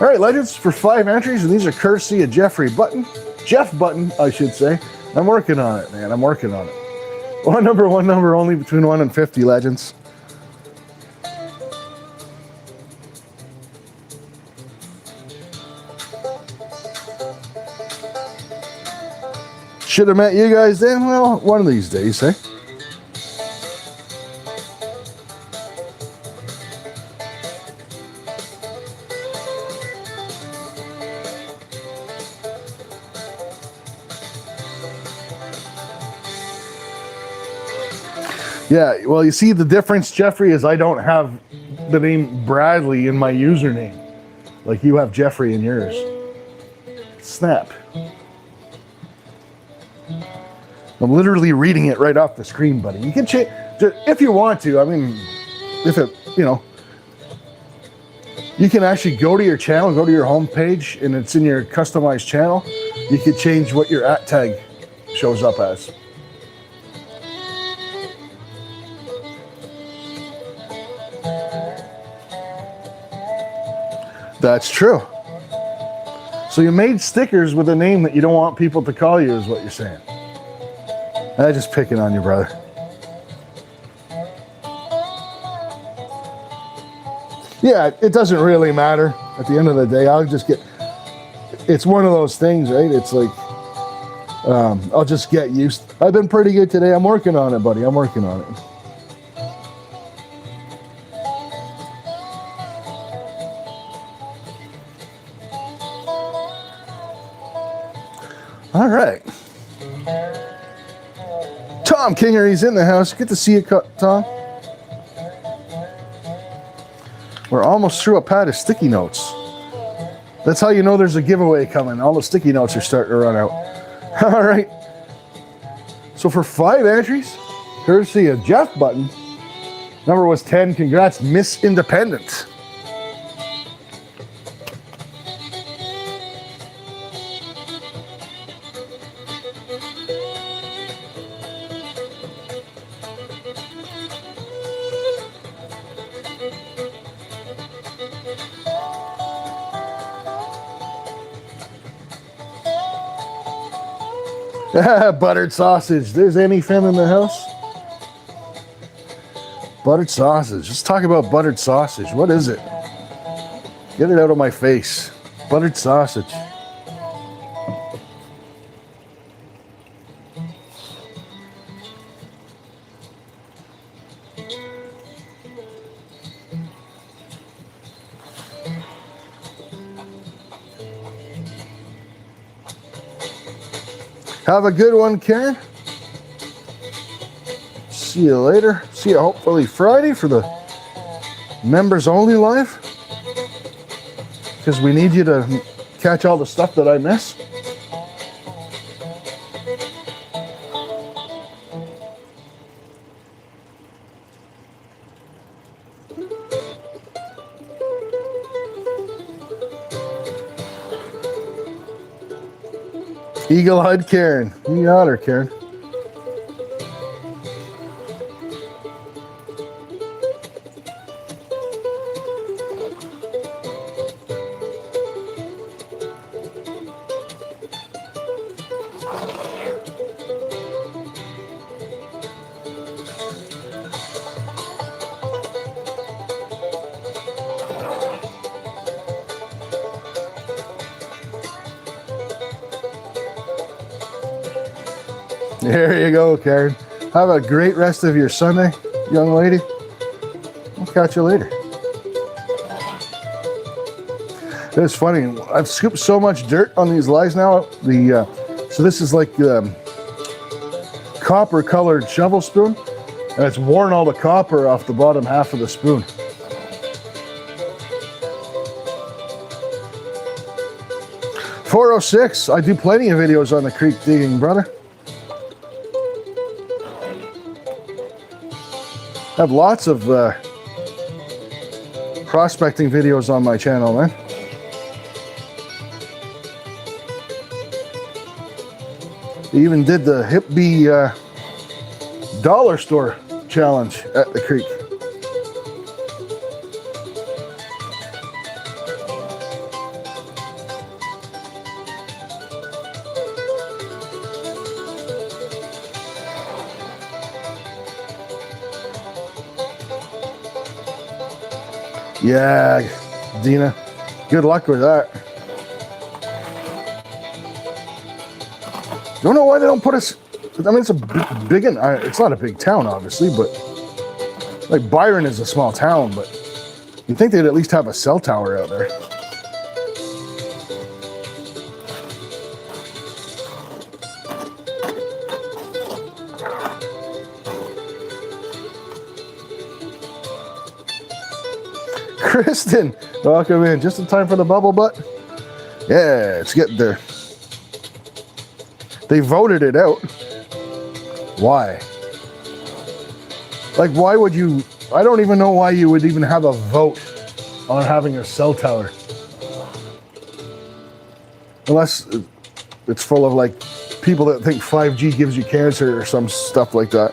All right, legends, for 5 entries, and these are courtesy of Jeff Button, I should say. I'm working on it, man. I'm working on it. One number, only between 1 and 50, legends. Should have met you guys then. Well, one of these days, eh? Yeah, well, you see the difference, Jeffrey, is I don't have the name Bradley in my username. Like you have Jeffrey in yours. Snap. I'm literally reading it right off the screen, buddy. You can change, if you want to. I mean, if it, you know, you can actually go to your channel, go to your home page, and it's in your customized channel. You can change what your @ tag shows up as. That's true. So you made stickers with a name that you don't want people to call you, is what you're saying. I'm just picking on you, brother. Yeah, it doesn't really matter. At the end of the day, I'll just get, it's one of those things, right? It's like, I'll just get used. I've been pretty good today. I'm working on it, buddy. I'm working on it. All right. Tom Kinger, he's in the house. Good to see you, Tom. We're almost through a pad of sticky notes. That's how you know there's a giveaway coming. All the sticky notes are starting to run out. All right. So for 5 entries, courtesy of Jeff Button, number was 10. Congrats, Miss Independent. Buttered sausage. There's any fan in the house. Buttered sausage. Let's talk about buttered sausage. What is it? Get it out of my face. Buttered sausage. Have a good one, Karen. See you later. See you hopefully Friday for the members only live. Because we need you to catch all the stuff that I miss. Eagle-eyed Karen. You got her, Karen. There you go, Karen. Have a great rest of your Sunday, young lady. I'll catch you later. It's funny. I've scooped so much dirt on these lives now. So this is like copper-colored shovel spoon, and it's worn all the copper off the bottom half of the spoon. $4.06. I do plenty of videos on the creek digging, brother. I have lots of prospecting videos on my channel, man. I even did the Hip-Bee dollar store challenge at the creek. Yeah, Dina, good luck with that. Don't know why they don't put us. I mean, it's a big, it's not a big town, obviously, but like Byron is a small town, but you'd think they'd at least have a cell tower out there. Kristen, welcome in. Just in time for the bubble butt. Yeah, it's getting there. They voted it out. Why? Like, why would you? I don't even know why you would even have a vote on having a cell tower. Unless it's full of like people that think 5G gives you cancer or some stuff like that.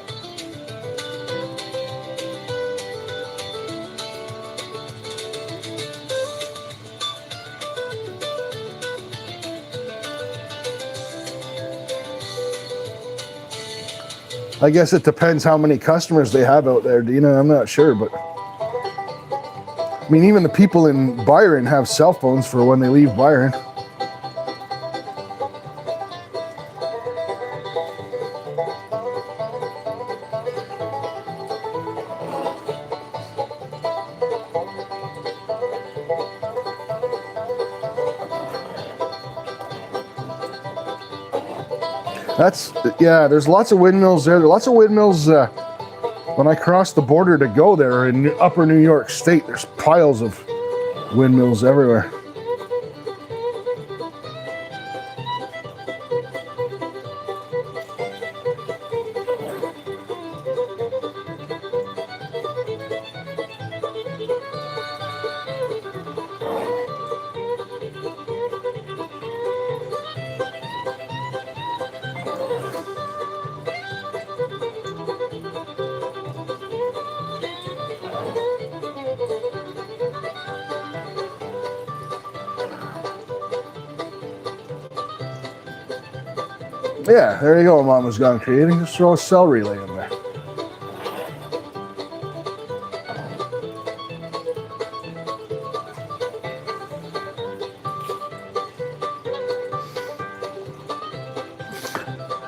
I guess it depends how many customers they have out there, Dina. I'm not sure, but I mean, even the people in Byron have cell phones for when they leave Byron. Yeah, there's lots of windmills there. There are lots of windmills when I cross the border to go there in upper New York State. There's piles of windmills everywhere. Yeah, there you go, Mama's Gone Creating. Just throw a cell relay in there.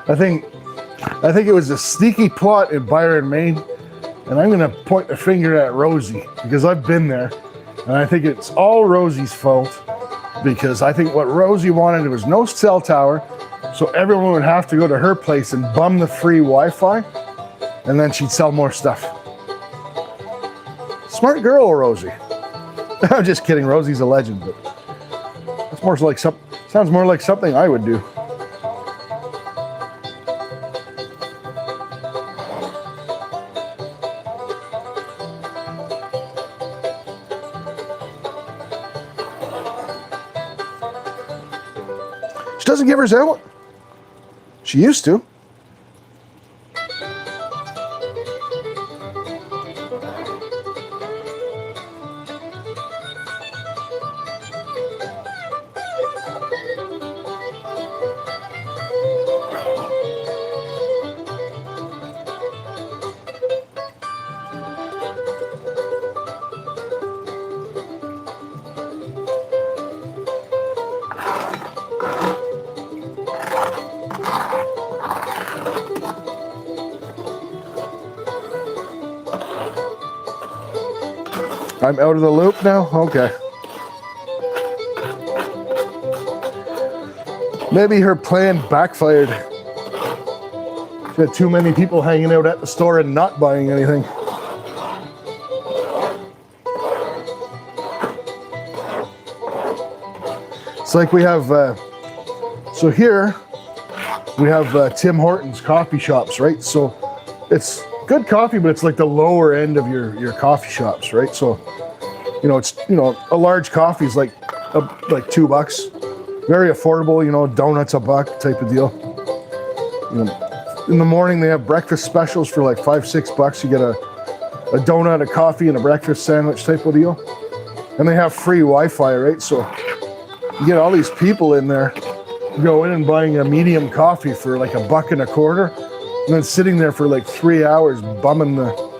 I think it was a sneaky plot in Byron, Maine, and I'm gonna point the finger at Rosie because I've been there, and I think it's all Rosie's fault because I think what Rosie wanted was no cell tower, so everyone would have to go to her place and bum the free Wi-Fi, and then she'd sell more stuff. Smart girl, Rosie. I'm just kidding. Rosie's a legend, but that's more like sounds more like something I would do. She doesn't give hers out. She used to. I'm out of the loop now? Okay. Maybe her plan backfired. She had too many people hanging out at the store and not buying anything. It's like we have, so here we have Tim Hortons coffee shops, right? So it's good coffee, but it's like the lower end of your coffee shops, right? So, it's, a large coffee is like $2. Very affordable, donuts $1 type of deal. In the morning they have breakfast specials for like $5-6. You get a donut, a coffee, and a breakfast sandwich type of deal. And they have free Wi-Fi, right? So you get all these people in there, go in and buying a medium coffee for like $1.25, and then sitting there for like 3 hours bumming the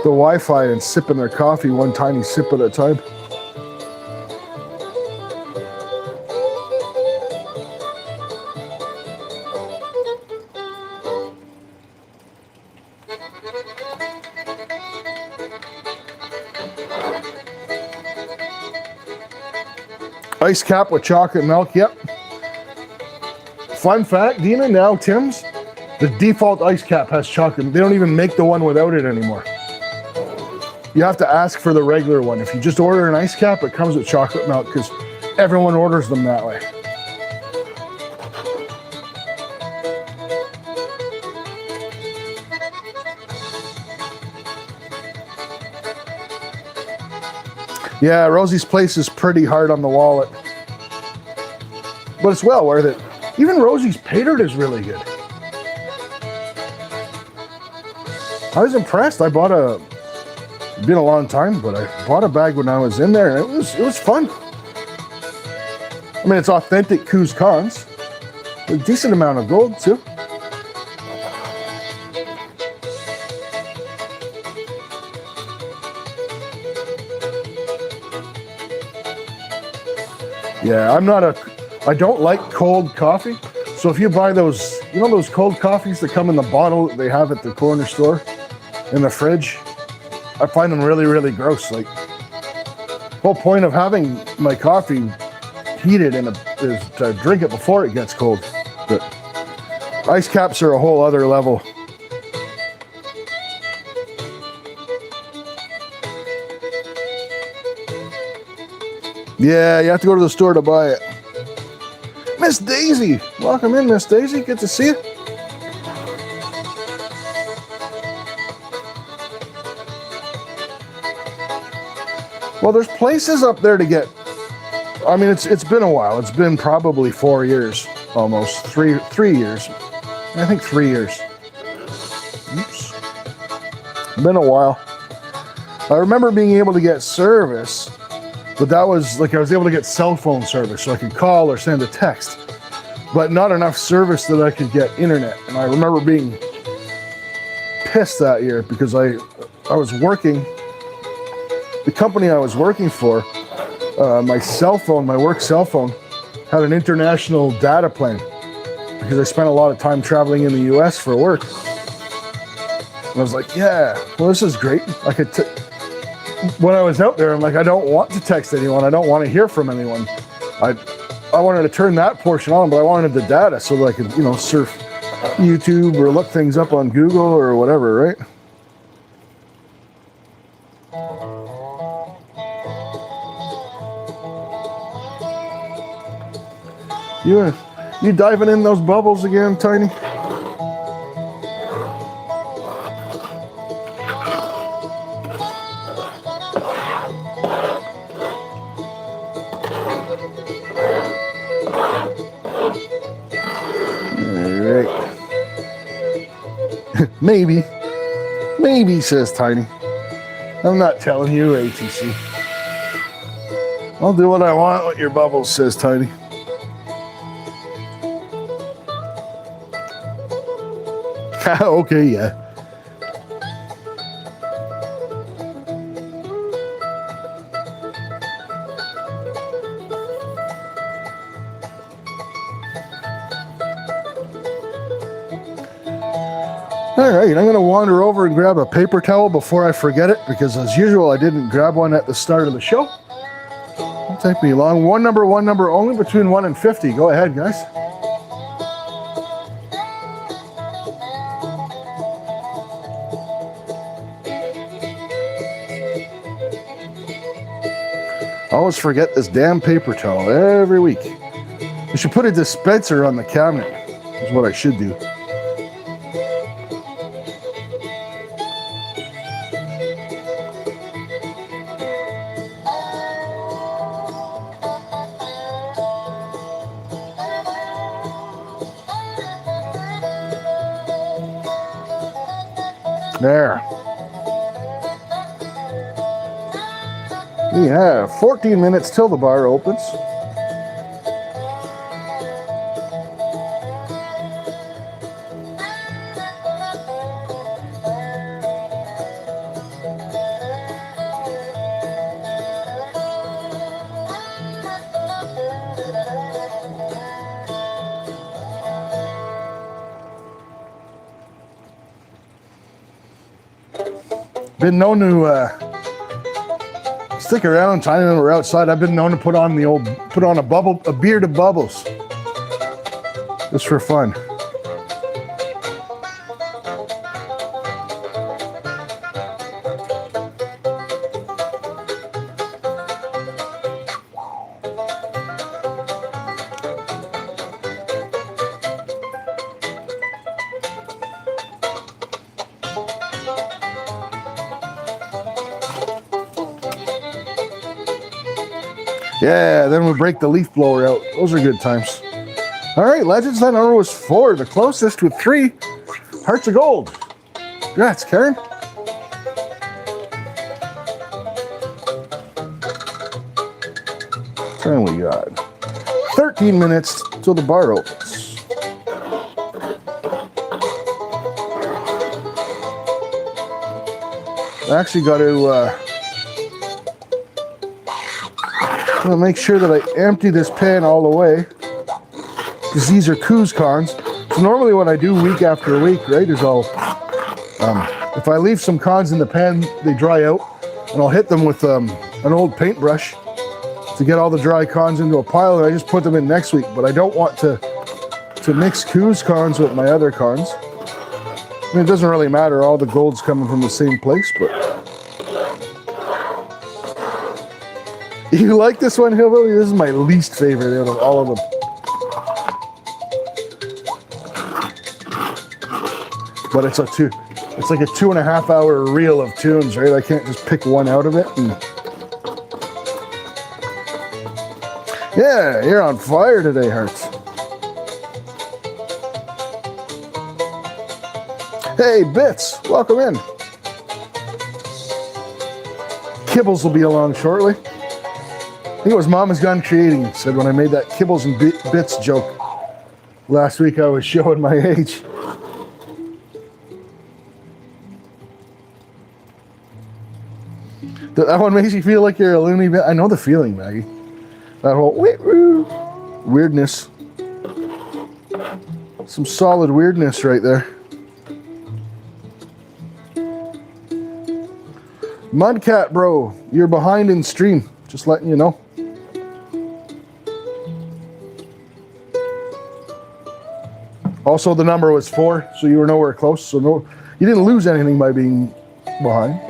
Wi-Fi and sipping their coffee one tiny sip at a time. Ice cap with chocolate milk, yep. Fun fact, Dina, now Tim's, the default ice cap has chocolate. They don't even make the one without it anymore. You have to ask for the regular one. If you just order an ice cap, it comes with chocolate milk because everyone orders them that way. Yeah, Rosie's place is pretty hard on the wallet, but it's well worth it. Even Rosie's Patered is really good. I was impressed. It's been a long time, but I bought a bag when I was in there, and it was fun. I mean, it's authentic Coos Cons, a decent amount of gold too. Yeah, I don't like cold coffee. So if you buy those, those cold coffees that come in the bottle that they have at the corner store in the fridge, I find them really, really gross. Like, the whole point of having my coffee heated is to drink it before it gets cold. But ice caps are a whole other level. Yeah, you have to go to the store to buy it. Miss Daisy, welcome in, Miss Daisy. Good to see you. Well, there's places up there to get. I mean, it's been a while. It's been probably 4 years, almost 3 years. I think 3 years. Oops, been a while. I remember being able to get service. But that was like I was able to get cell phone service so I could call or send a text. but not enough service that I could get internet. And I remember being pissed that year because I was working, the company I was working for, my cell phone, my work cell phone, had an international data plan because I spent a lot of time traveling in the US for work. And I was like, yeah, well, this is great. I could, when I was out there, I'm like, I don't want to text anyone. I don't want to hear from anyone. I wanted to turn that portion on, but I wanted the data so that I could, surf YouTube or look things up on Google or whatever, right? You diving in those bubbles again, Tiny? Maybe, says Tiny. I'm not telling you, ATC. I'll do what I want with your bubbles, says Tiny. Okay, yeah. All right, I'm going to wander over and grab a paper towel before I forget it, because as usual, I didn't grab one at the start of the show. Won't take me long. One number only, between 1 and 50. Go ahead, guys. I always forget this damn paper towel every week. I should put a dispenser on the cabinet, is what I should do. There. We have 14 minutes till the bar opens. Been known to stick around, Tiny, when we're outside. I've been known to put on a beard of bubbles, just for fun. Yeah, then we break the leaf blower out. Those are good times. All right, Legends, that number was 4. The closest with 3 hearts of gold. Congrats, Karen. And we got 13 minutes till the bar opens. I actually got to make sure that I empty this pan all the way, because these are Coos cons. So normally what I do week after week, right, is if I leave some cons in the pan, they dry out, and I'll hit them with an old paintbrush to get all the dry cons into a pile, and I just put them in next week. But I don't want to mix Coos cons with my other cons. I mean, it doesn't really matter, all the gold's coming from the same place, but... You like this one, Hillbilly? This is my least favorite out of all of them. But it's like a 2.5 hour reel of tunes, right? I can't just pick one out of it. Yeah, you're on fire today, Hearts. Hey, Bits, welcome in. Kibbles will be along shortly. I think it was Mama's Gun Creating said when I made that Kibbles and Bits joke. Last week I was showing my age. That one makes you feel like you're a loony bin. I know the feeling, Maggie. That whole weirdness. Some solid weirdness right there. Mudcat bro, you're behind in stream. Just letting you know. Also, the number was 4, so you were nowhere close. So no, you didn't lose anything by being behind.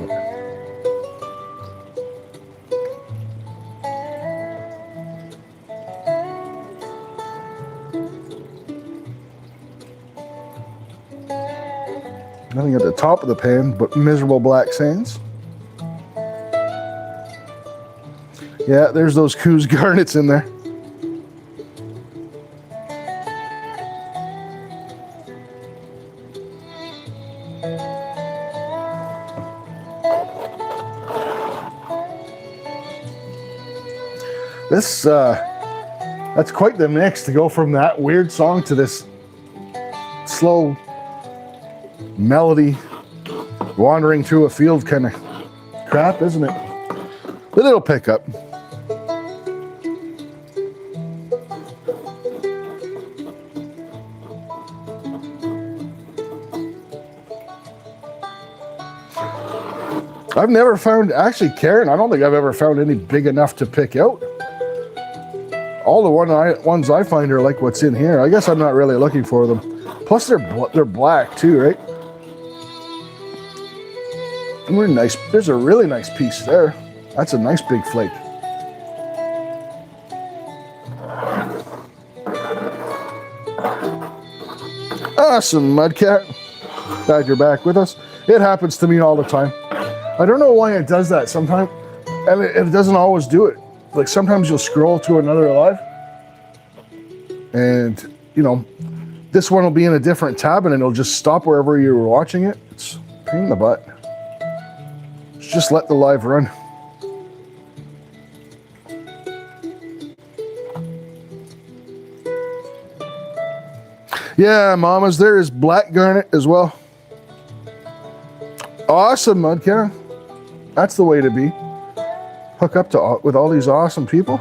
Nothing at the top of the pan, but miserable black sands. Yeah, there's those Coos garnets in there. This, that's quite the mix to go from that weird song to this slow melody wandering through a field kind of crap, isn't it? But it'll pick up. I've never found, actually, Karen, I don't think I've ever found any big enough to pick out. All the ones I find are like what's in here. I guess I'm not really looking for them. Plus, they're black too, right? And we're nice. There's a really nice piece there. That's a nice big flake. Awesome, Mudcat. Glad you're back with us. It happens to me all the time. I don't know why it does that sometimes, and it doesn't always do it. Like sometimes you'll scroll to another live, and you know, this one will be in a different tab, and it'll just stop wherever you were watching it. It's a pain in the butt. Just let the live run. Yeah, mamas, there is black garnet as well. Awesome, Mudcat. That's the way to be. Hook up to with all these awesome people.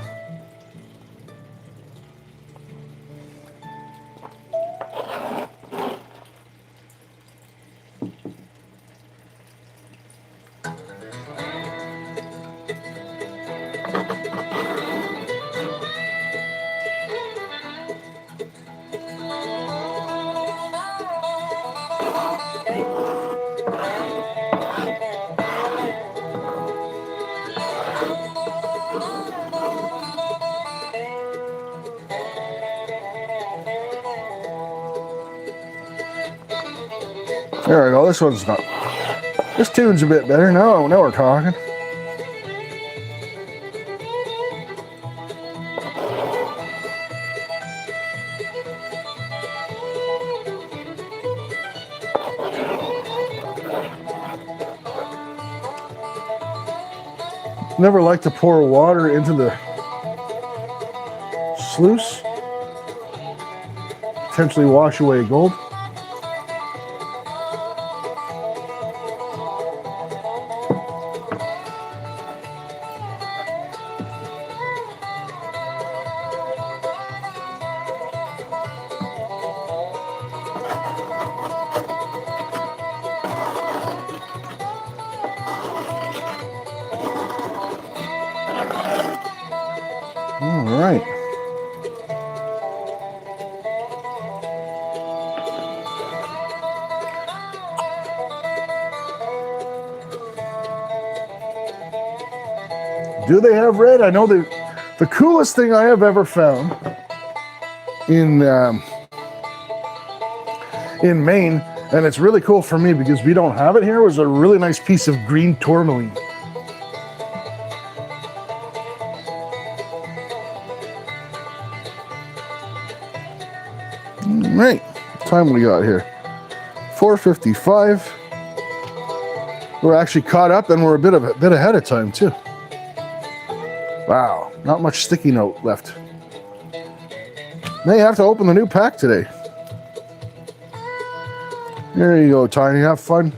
There we go. This one's not. This tune's a bit better. Now we're talking. Never like to pour water into the sluice. Potentially wash away gold. All right. Do they have red? I know the coolest thing I have ever found in Maine, and it's really cool for me because we don't have it here, was a really nice piece of green tourmaline. All right, what time we got here? 4:55. We're actually caught up, and we're a bit ahead of time too. Wow, not much sticky note left. May have to open the new pack today. There you go, Tiny. Have fun.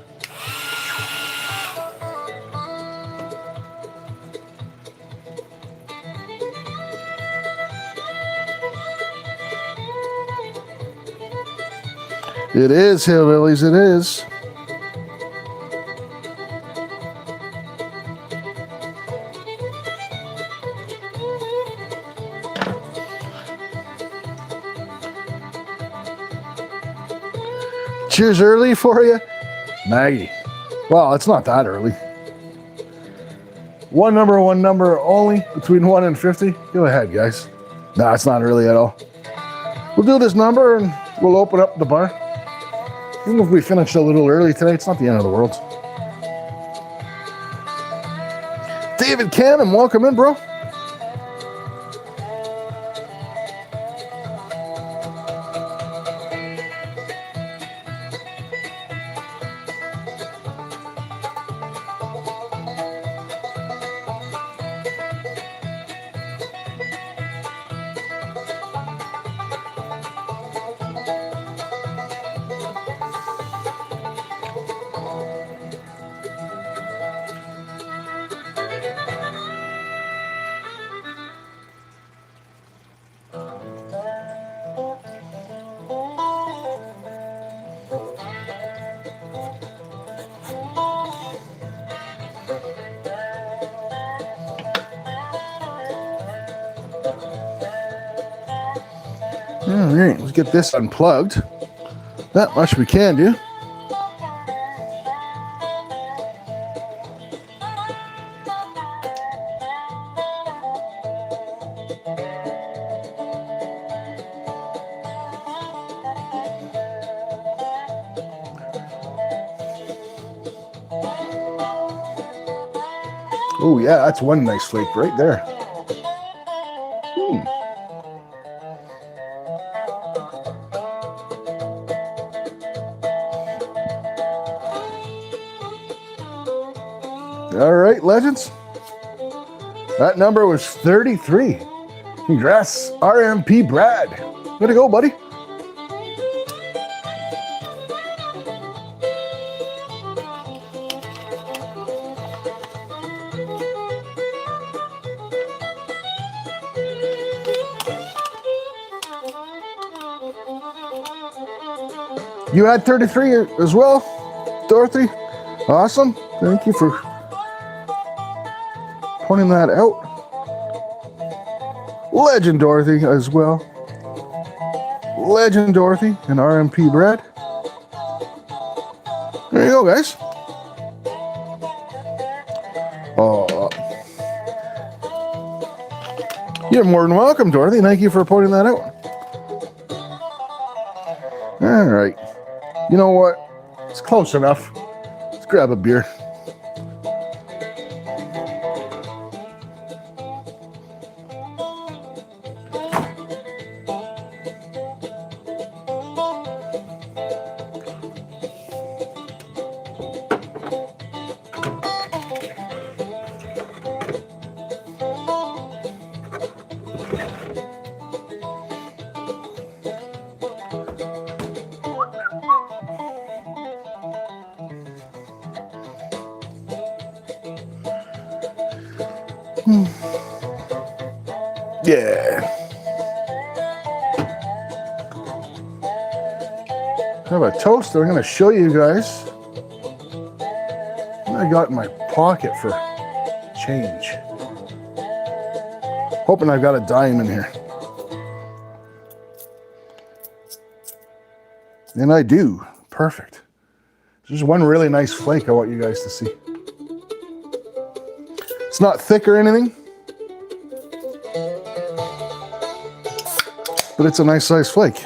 It is, Hillbillies, it is. Cheers early for you, Maggie. Well, it's not that early. One number only, between 1 and 50. Go ahead, guys. Nah, it's not early at all. We'll do this number and we'll open up the bar. Even if we finished a little early today, it's not the end of the world. David Cannon, welcome in, bro. All right, let's get this unplugged. That much we can do. Oh yeah, that's one nice flake right there. All right, legends. That number was 33. Congrats, RMP Brad. Way to go, buddy. You had 33 as well, Dorothy. Awesome. Thank you for pointing that out. Legend Dorothy as well. Legend Dorothy and RMP Brad. There you go, guys. Oh, you're more than welcome, Dorothy. Thank you for pointing that out. All right. You know what? It's close enough. Let's grab a beer. Yeah. I have a toaster. I'm going to show you guys what I got in my pocket for change. Hoping I've got a dime in here. And I do. Perfect. There's one really nice flake I want you guys to see. It's not thick or anything, but it's a nice size flake.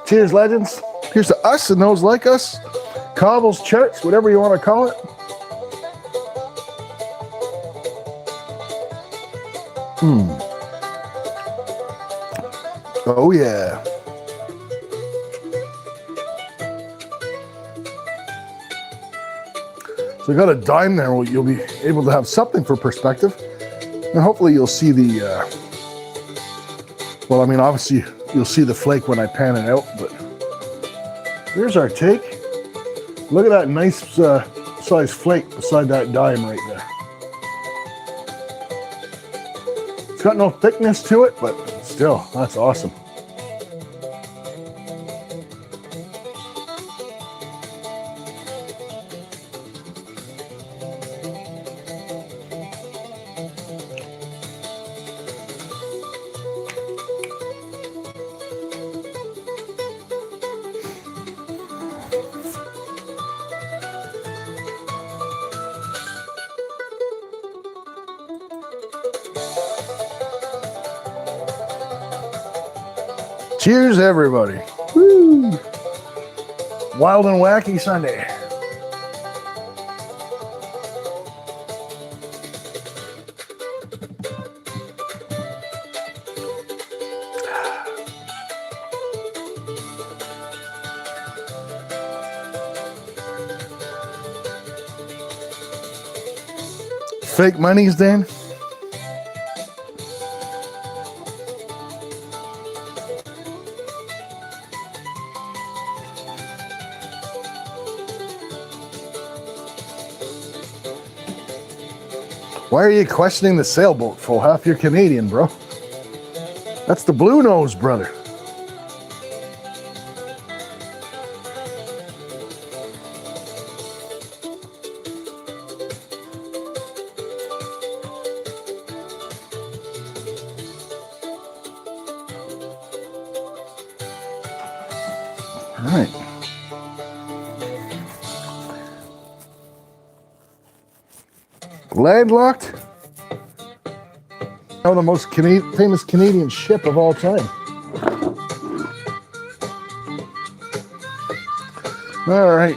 Cheers, legends. Here's to us and those like us. Cobbles, charts, whatever you want to call it. Oh yeah. So I got a dime there where you'll be able to have something for perspective. And hopefully you'll see the Well, I mean, obviously you'll see the flake when I pan it out, but here's our take. Look at that nice size flake beside that dime right there. It's got no thickness to it, but still, that's awesome. Cheers, everybody. Woo. Wild and wacky Sunday. Fake monies, Dan? Why are you questioning the sailboat, full? Half you're Canadian, bro. That's the blue nose, brother. All right. Landlocked. Now the most famous Canadian ship of all time. All right.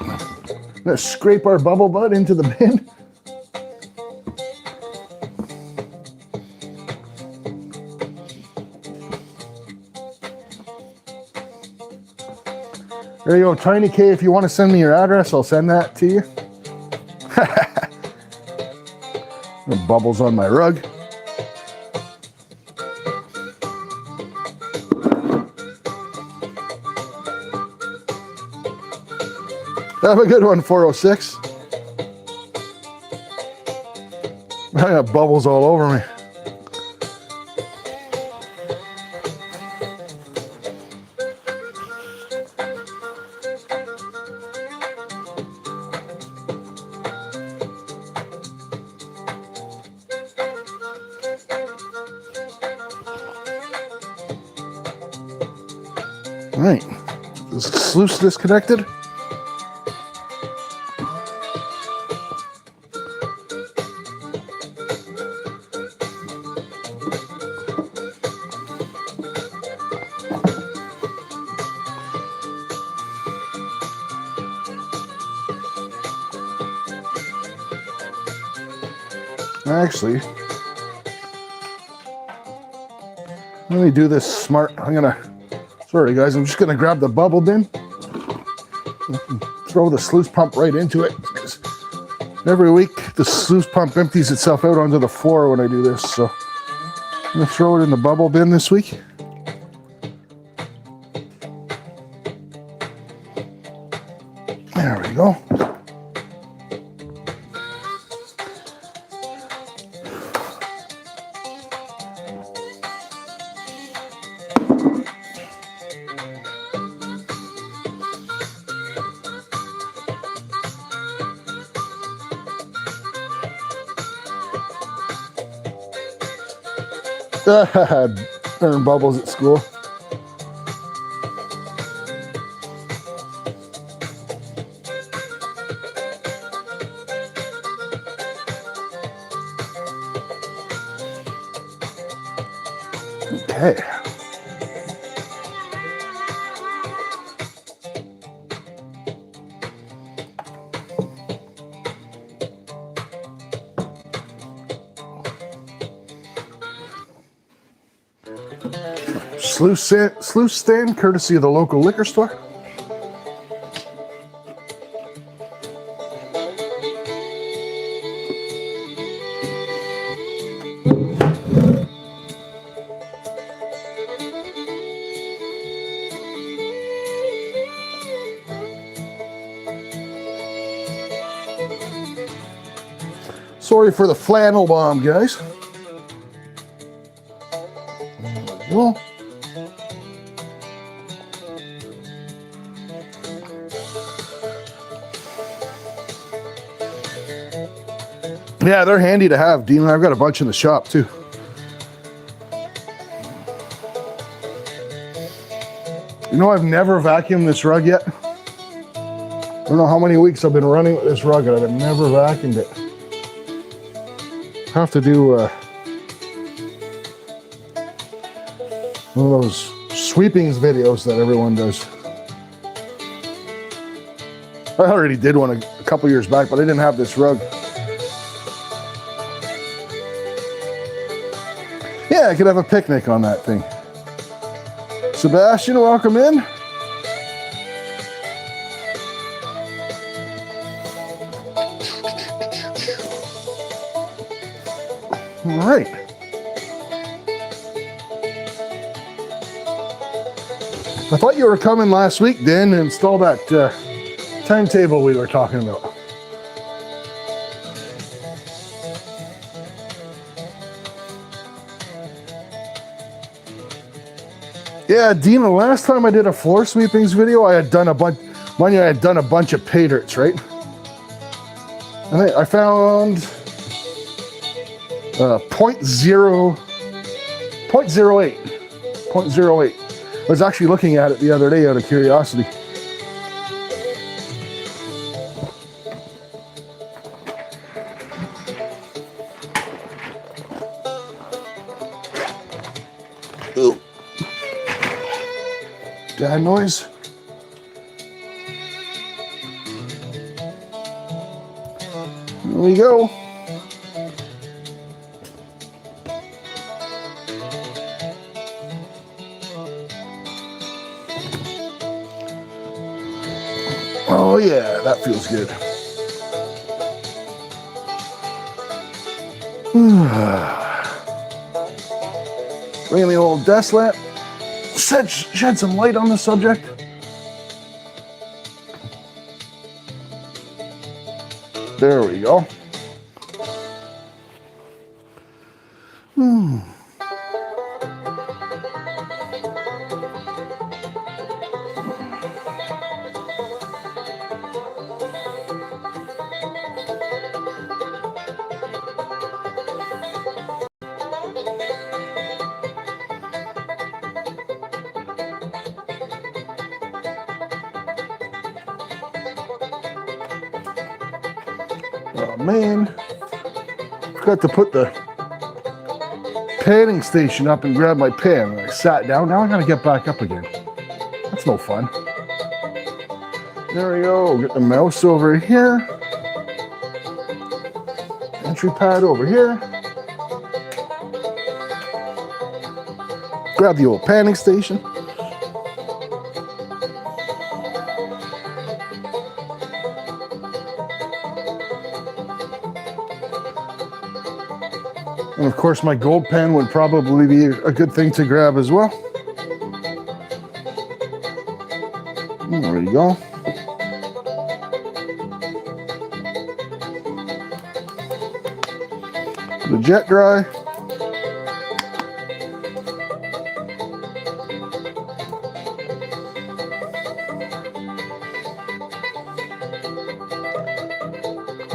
Let's scrape our bubble butt into the bin. There you go, Tiny K. If you want to send me your address, I'll send that to you. The bubbles on my rug. Have a good one, 406. I got bubbles all over me. All right, is the sluice disconnected? Actually, let me do this smart. Sorry guys, I'm just gonna grab the bubble bin, throw the sluice pump right into it. Every week, the sluice pump empties itself out onto the floor when I do this, so I'm gonna throw it in the bubble bin this week. There we go. Burn bubbles at school. Okay. Sluice stand, courtesy of the local liquor store. Sorry for the flannel bomb, guys. There we go. Yeah, they're handy to have, Dean. I've got a bunch in the shop too. You know, I've never vacuumed this rug yet. I don't know how many weeks I've been running with this rug and I've never vacuumed it. Have to do one of those sweepings videos that everyone does. I already did one a couple years back, but I didn't have this rug. Yeah, I could have a picnic on that thing. Sebastian, welcome in. All right. I thought you were coming last week, Dan, to install that timetable we were talking about. Yeah, Dean, the last time I did a floor sweepings video, I had done a bunch, mind you, I had done a bunch of pay dirts, right? And I found 0.08. I was actually looking at it the other day out of curiosity. Ooh. Dad noise. Here we go. Oh yeah, that feels good. Bring in the old desk lamp. Shed some light on the subject. There we go. Oh man, forgot to put the panning station up and grab my pan. I sat down, now I gotta get back up again. That's no fun. There we go, get the mouse over here. Entry pad over here. Grab the old panning station. And of course, my gold pen would probably be a good thing to grab as well. There you go. The jet dry.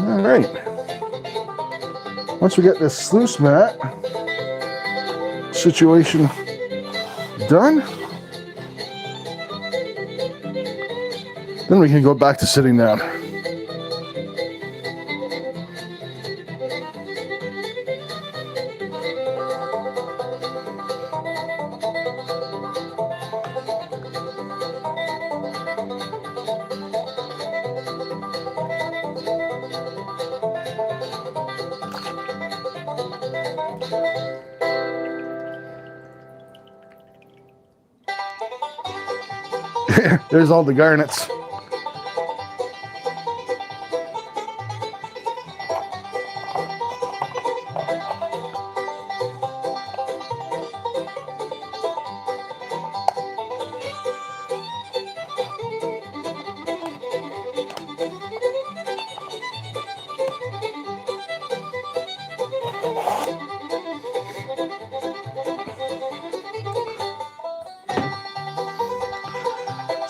All right. Once we get this sluice mat situation done, then we can go back to sitting down. There's all the garnets.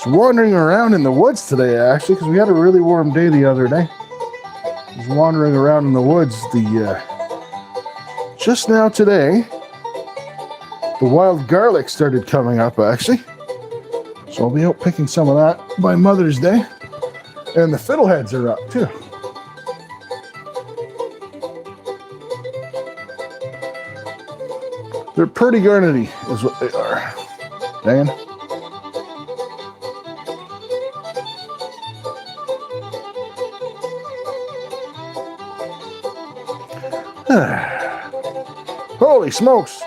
was wandering around in the woods today, actually, because we had a really warm day the other day. I was wandering around in the woods just now today. The wild garlic started coming up, actually. So I'll be out picking some of that by Mother's Day. And the fiddleheads are up, too. They're pretty garnety, is what they are. Dan? Holy smokes!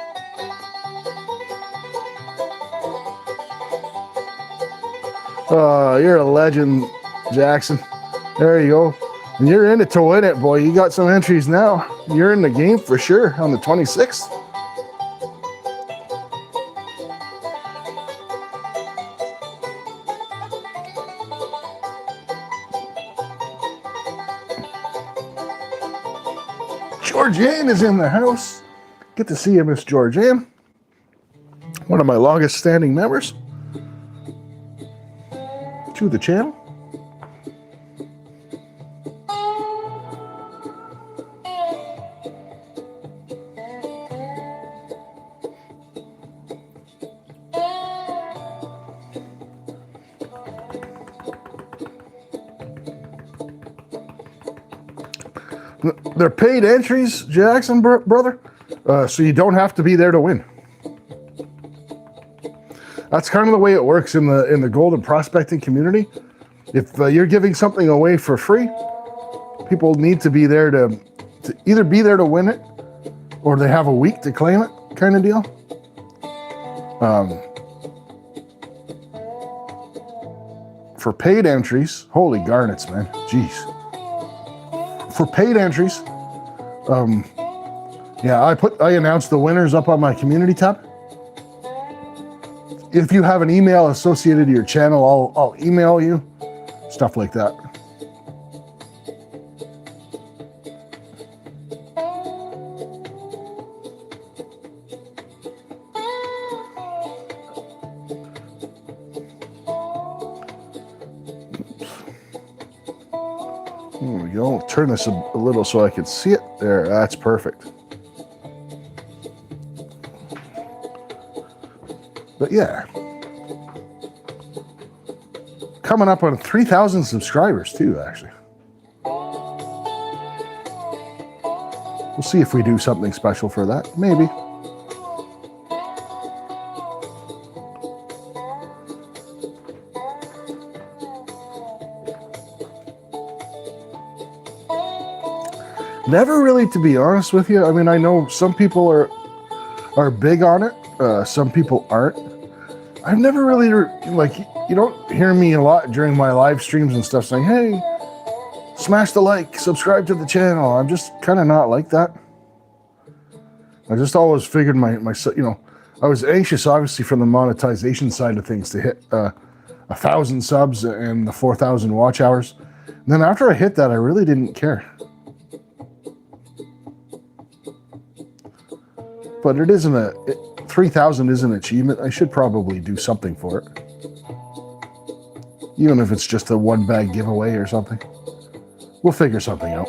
You're a legend, Jackson. There you go. And you're in it to win it, boy. You got some entries now. You're in the game for sure on the 26th. Georgianne is in the house. Good to see you, Miss Georgianne. One of my longest standing members to the channel. They're paid entries, Jackson, brother, so you don't have to be there to win. That's kind of the way it works in the gold and prospecting community. If you're giving something away for free, people need to be there to either be there to win it, or they have a week to claim it, kind of deal. For paid entries, holy garnets, man, jeez. For paid entries, yeah, I announced the winners up on my community tab. If you have an email associated to your channel, I'll email you, stuff like that. There we go. Turn this a little so I can see it. There, that's perfect. But yeah, coming up on 3,000 subscribers too, actually. We'll see if we do something special for that, maybe. Never really, to be honest with you. I mean, I know some people are big on it. Some people aren't. I've never really, like, you don't hear me a lot during my live streams and stuff saying, hey, smash the like, subscribe to the channel. I'm just kind of not like that. I just always figured my you know, I was anxious, obviously, from the monetization side of things to hit 1,000 subs and the 4,000 watch hours. And then after I hit that, I really didn't care. But it isn't 3,000 is an achievement. I should probably do something for it. Even if it's just a one bag giveaway or something. We'll figure something out.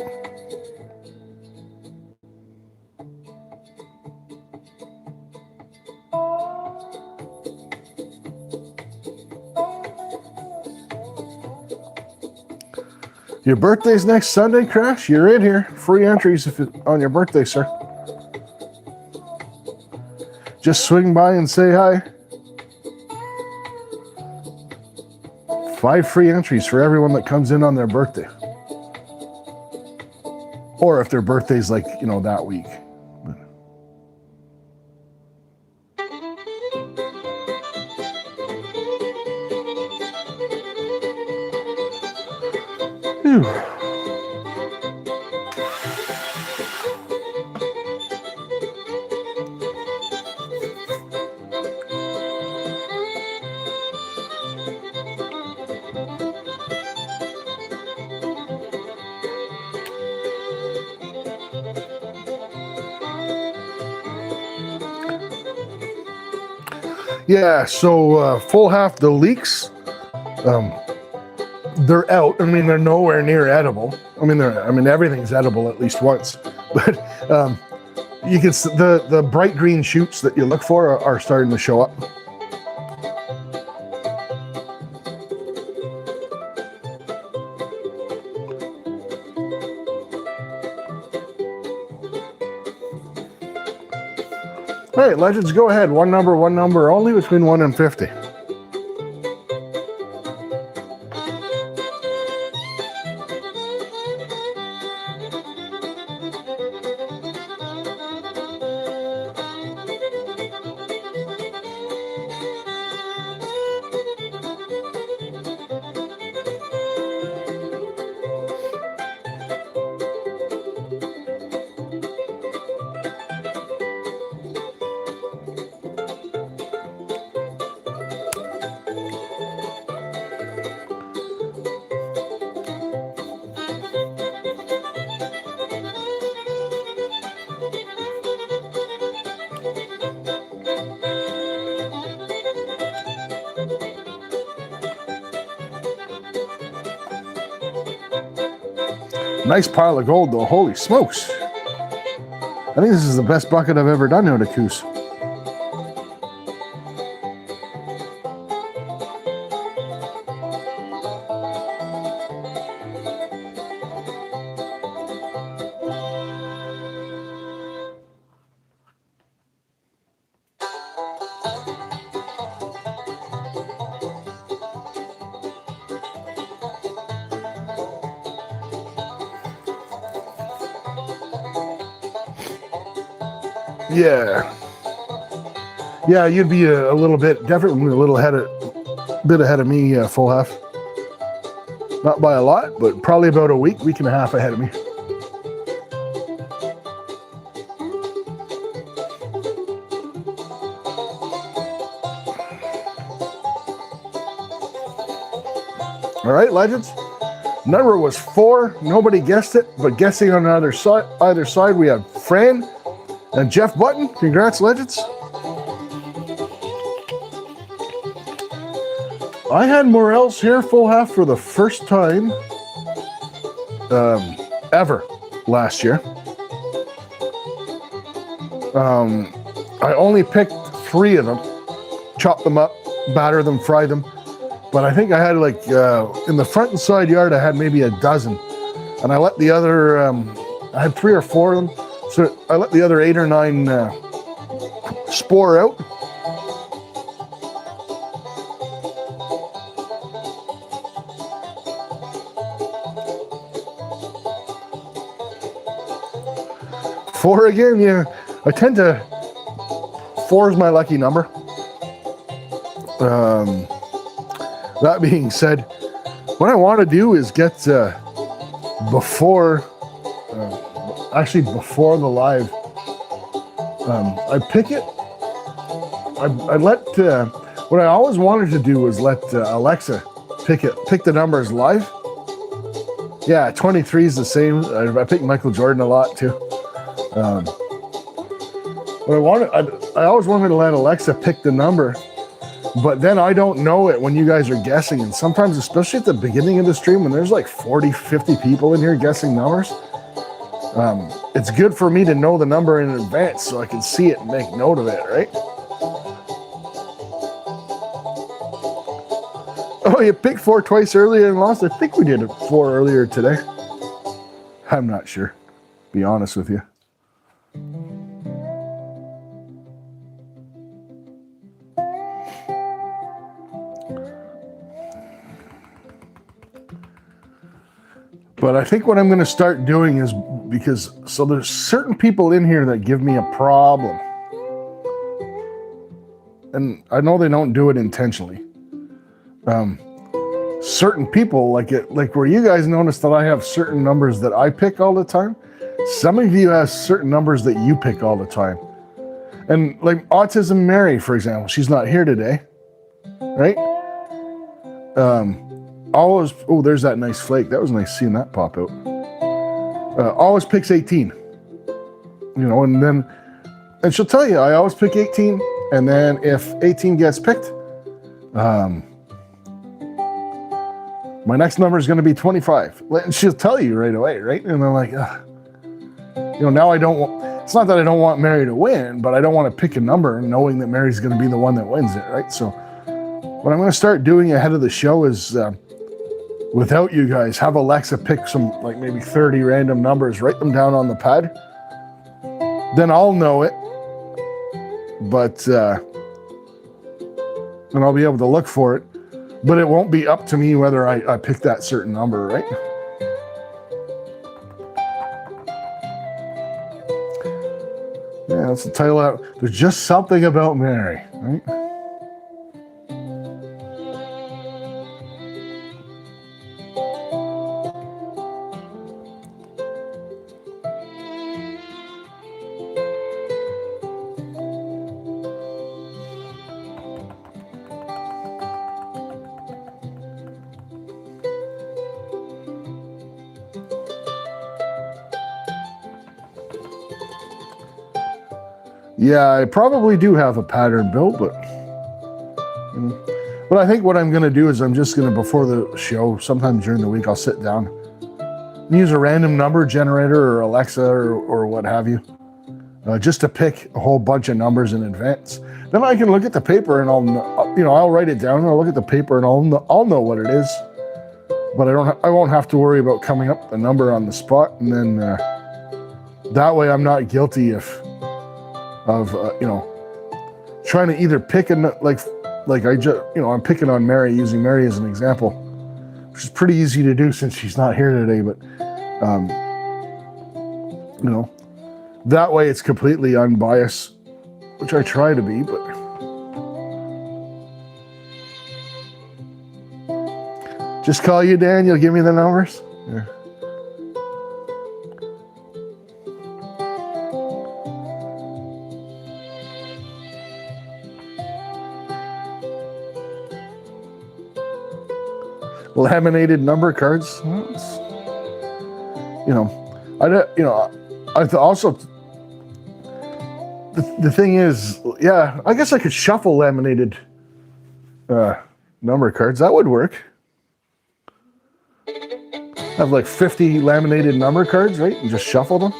Your birthday's next Sunday, Crash? You're in here. Free entries if on your birthday, sir. Just swing by and say hi. 5 free entries for everyone that comes in on their birthday. Or if their birthday's like, you know, that week. Whew. Yeah, so full half the leaks They're out. I mean, they're nowhere near edible. I mean, everything's edible at least once. But you can the bright green shoots that you look for are starting to show up. All right, legends, go ahead. One number only, between 1 and 50. Nice pile of gold, though. Holy smokes. I think this is the best bucket I've ever done out of Coos. Yeah, you'd be a little bit, definitely a little bit ahead of me, full half. Not by a lot, but probably about a week and a half ahead of me. All right, legends. Number was 4. Nobody guessed it, but guessing on either side, we have Fran and Jeff Button. Congrats, legends. I had Morels here, full half, for the first time ever last year. I only picked 3 of them, chopped them up, batter them, fry them. But I think I had like, in the front and side yard, I had maybe a dozen. And I let the other, I had 3 or 4 of them. So I let the other 8 or 9 spore out. Four again, yeah. I tend to, 4 is my lucky number. That being said, what I want to do is get before the live, I pick it. I let what I always wanted to do was let Alexa pick the numbers live. Yeah, 23 is the same. I pick Michael Jordan a lot too. But I always wanted to let Alexa pick the number. But then I don't know it when you guys are guessing. And sometimes, especially at the beginning of the stream, when there's like 40, 50 people in here guessing numbers, it's good for me to know the number in advance so I can see it and make note of it, right? Oh, you picked 4 twice earlier and lost? I think we did 4 earlier today. I'm not sure, to be honest with you. But I think what I'm going to start doing is, so there's certain people in here that give me a problem. And I know they don't do it intentionally. Certain people, like where you guys notice that I have certain numbers that I pick all the time. Some of you have certain numbers that you pick all the time. And like Autism Mary, for example, she's not here today, right? Always, oh, there's that nice flake. That was nice seeing that pop out. Always picks 18. And she'll tell you, I always pick 18. And then if 18 gets picked, my next number is going to be 25. And she'll tell you right away, right? And I'm like, now I don't want, it's not that I don't want Mary to win, but I don't want to pick a number knowing that Mary's going to be the one that wins it, right? So what I'm going to start doing ahead of the show is, without you guys, have Alexa pick some, like maybe 30 random numbers, write them down on the pad. Then I'll know it, but, and I'll be able to look for it, but it won't be up to me whether I pick that certain number, right? Yeah, that's the title out. There's just something about Mary, right? Yeah, I probably do have a pattern built, but I think what I'm going to do is I'm just going to, before the show, sometime during the week, I'll sit down and use a random number generator or Alexa or what have you, just to pick a whole bunch of numbers in advance. Then I can look at the paper and I'll write it down. I'll look at the paper and I'll know what it is, but I won't have to worry about coming up with the number on the spot. And then that way I'm not guilty of trying to either pick I'm picking on Mary, using Mary as an example, which is pretty easy to do since she's not here today, but that way it's completely unbiased, which I try to be, but just call you Dan, you'll give me the numbers? Yeah. Laminated number cards. I also, the thing is, yeah, I guess I could shuffle laminated number cards. That would work. Have like 50 laminated number cards, right? And just shuffle them.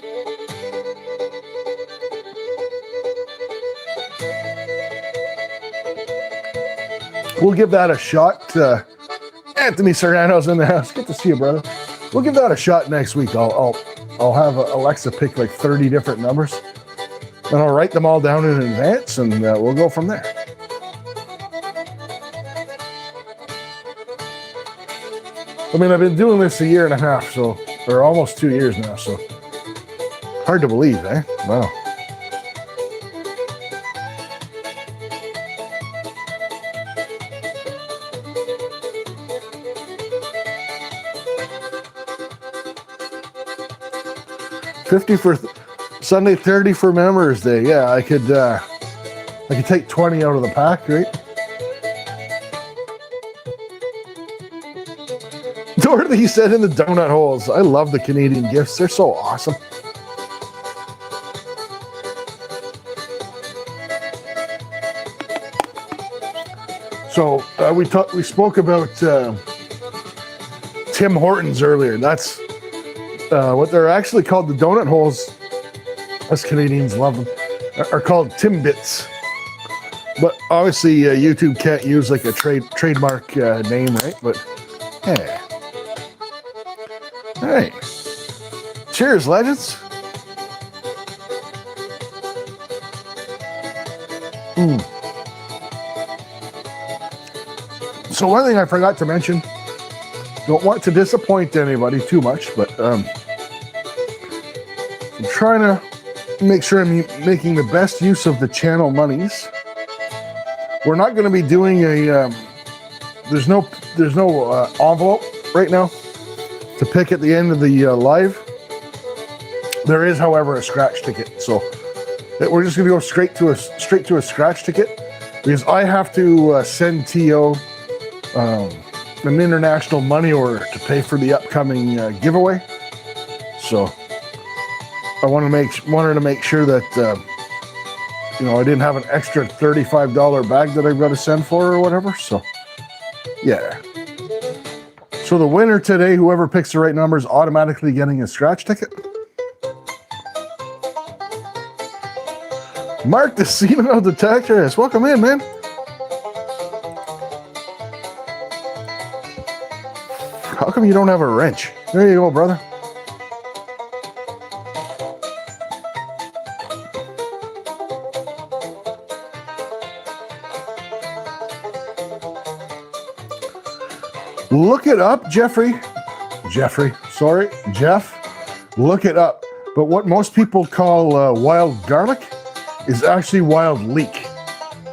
We'll give that a shot. Anthony Serrano's in the house. Good to see you, brother. We'll give that a shot next week. I'll have Alexa pick like 30 different numbers, and I'll write them all down in advance, and we'll go from there. I mean, I've been doing this a year and a half, or almost 2 years now, so hard to believe, eh? Wow. $50 for Sunday, 30 for Members Day. Yeah, I could take 20 out of the pack, right? Dorothy said in the donut holes. I love the Canadian gifts. They're so awesome. So we spoke about Tim Hortons earlier. That's what they're actually called. The donut holes, us Canadians love them, are called Timbits. But obviously YouTube can't use like a trademark name, right? But hey, cheers, legends. So one thing I forgot to mention, don't want to disappoint anybody too much, but I'm trying to make sure I'm making the best use of the channel monies. We're not going to be doing a, there's no envelope right now to pick at the end of the live. There is, however, a scratch ticket. So we're just going to go straight to a scratch ticket, because I have to send TO an international money order to pay for the upcoming giveaway. So I wanted to make sure that I didn't have an extra $35 bag that I've got to send for or whatever. So yeah. So the winner today, whoever picks the right number, is automatically getting a scratch ticket. Mark the Casino Detectorist, welcome in, man. How come you don't have a wrench? There you go, brother. Look it up, Jeff. Look it up. But what most people call wild garlic is actually wild leek.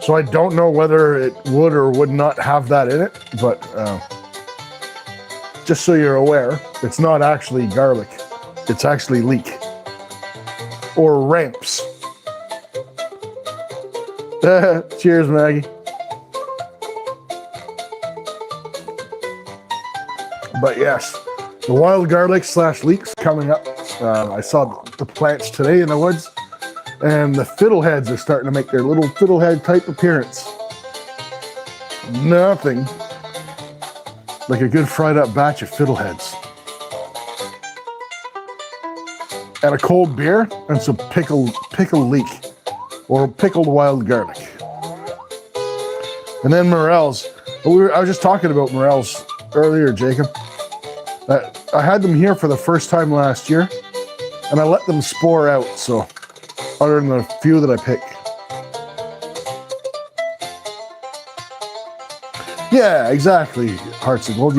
So I don't know whether it would or would not have that in it, but just so you're aware, it's not actually garlic. It's actually leek or ramps. Cheers, Maggie. But yes, the wild garlic / leeks coming up. I saw the plants today in the woods, and the fiddleheads are starting to make their little fiddlehead type appearance. Nothing like a good fried up batch of fiddleheads. And a cold beer and some pickled leek or pickled wild garlic. And then morels. I was just talking about morels earlier, Jacob. I had them here for the first time last year, and I let them spore out, so other than the few that I pick. Yeah, exactly, Hearts of Gold. I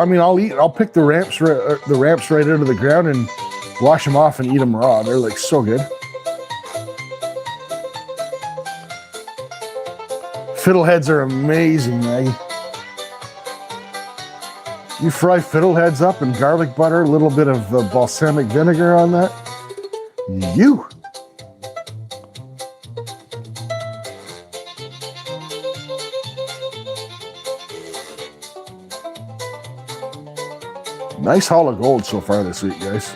mean, I'll pick the ramps right out of the ground and wash them off and eat them raw. They're like so good. Fiddleheads are amazing, Maggie. You fry fiddleheads up in garlic butter, a little bit of balsamic vinegar on that. Nice haul of gold so far this week, guys.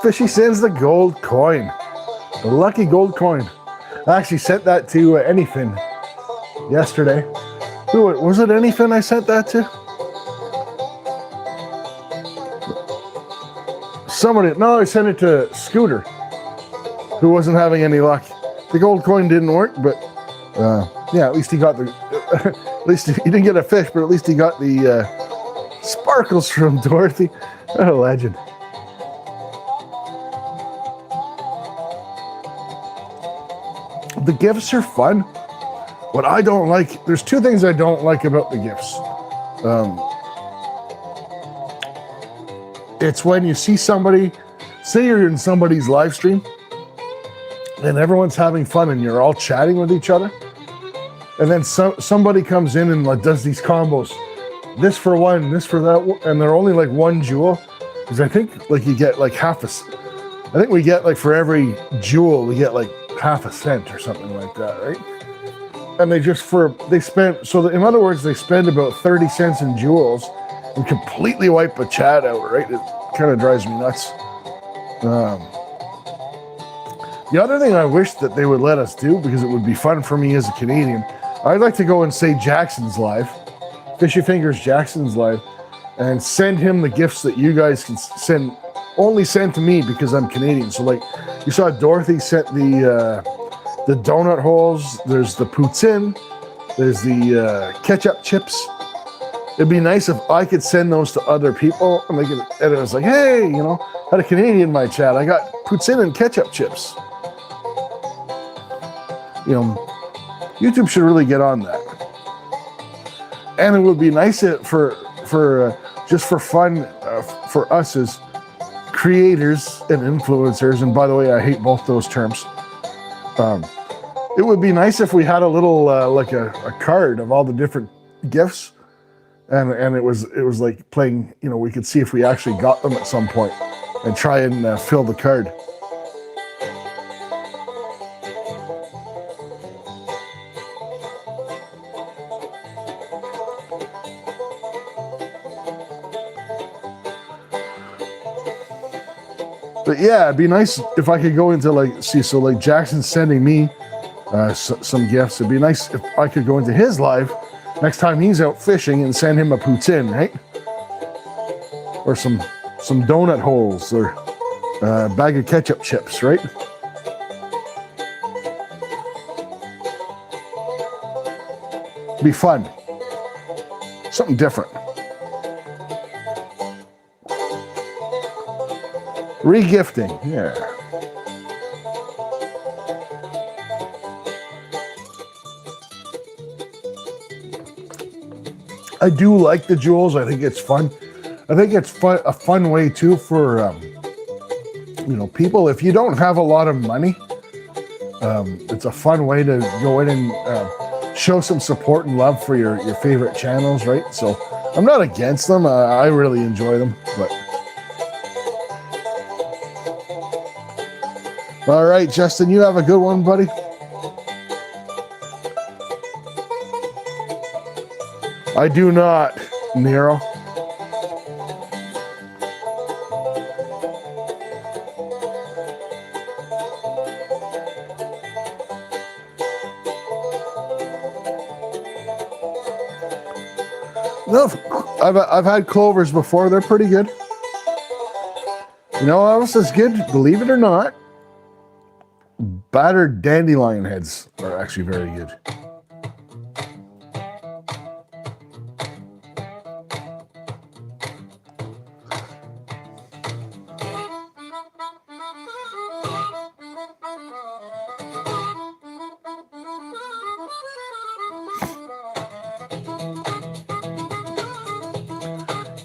Fishy sends the gold coin. The lucky gold coin. I actually sent that to Anyfin yesterday. Who was it? Anyfin I sent that to? Somebody. No, I sent it to Scooter, who wasn't having any luck. The gold coin didn't work, but yeah, at least he got the. At least he didn't get a fish, but at least he got the sparkles from Dorothy. What a legend. The gifts are fun. What I don't like, there's two things I don't like about the gifts. It's when you see somebody, say you're in somebody's live stream, and everyone's having fun and you're all chatting with each other, and then somebody comes in and like does these combos, this for one, this for that, and they're only like one jewel, because I think like you get like I think we get like for every jewel we get like half a cent or something like that, right? And in other words, they spend about 30 cents in jewels and completely wipe a chat out, right? It kind of drives me nuts. The other thing I wish that they would let us do, because it would be fun for me as a Canadian, I'd like to go and say Jackson's live, Fishy Fingers Jackson's live, and send him the gifts that you guys can only send to me because I'm Canadian. So like, you saw Dorothy sent the donut holes, there's the poutine, there's the ketchup chips. It'd be nice if I could send those to other people and it was like, hey, had a Canadian in my chat, I got poutine and ketchup chips. YouTube should really get on that. And it would be nice for just for fun for us as creators and influencers, and by the way, I hate both those terms. It would be nice if we had a little like a card of all the different gifts, and it was like playing, you know, we could see if we actually got them at some point and try and fill the card. But yeah, it'd be nice if I could go into like, see, so like Jackson's sending me some gifts. It'd be nice if I could go into his live next time he's out fishing and send him a poutine, right? Or some donut holes or a bag of ketchup chips, right? Be fun. Something different. Regifting, yeah. I do like the jewels. I think it's fun. I think it's a fun way too for, you know, people, if you don't have a lot of money, it's a fun way to go in and show some support and love for your favorite channels, right? So I'm not against them. I really enjoy them, but. All right, Justin, you have a good one, buddy. I do not, Nero. No, I've had clovers before. They're pretty good. You know what else is good? Believe it or not, battered dandelion heads are actually very good.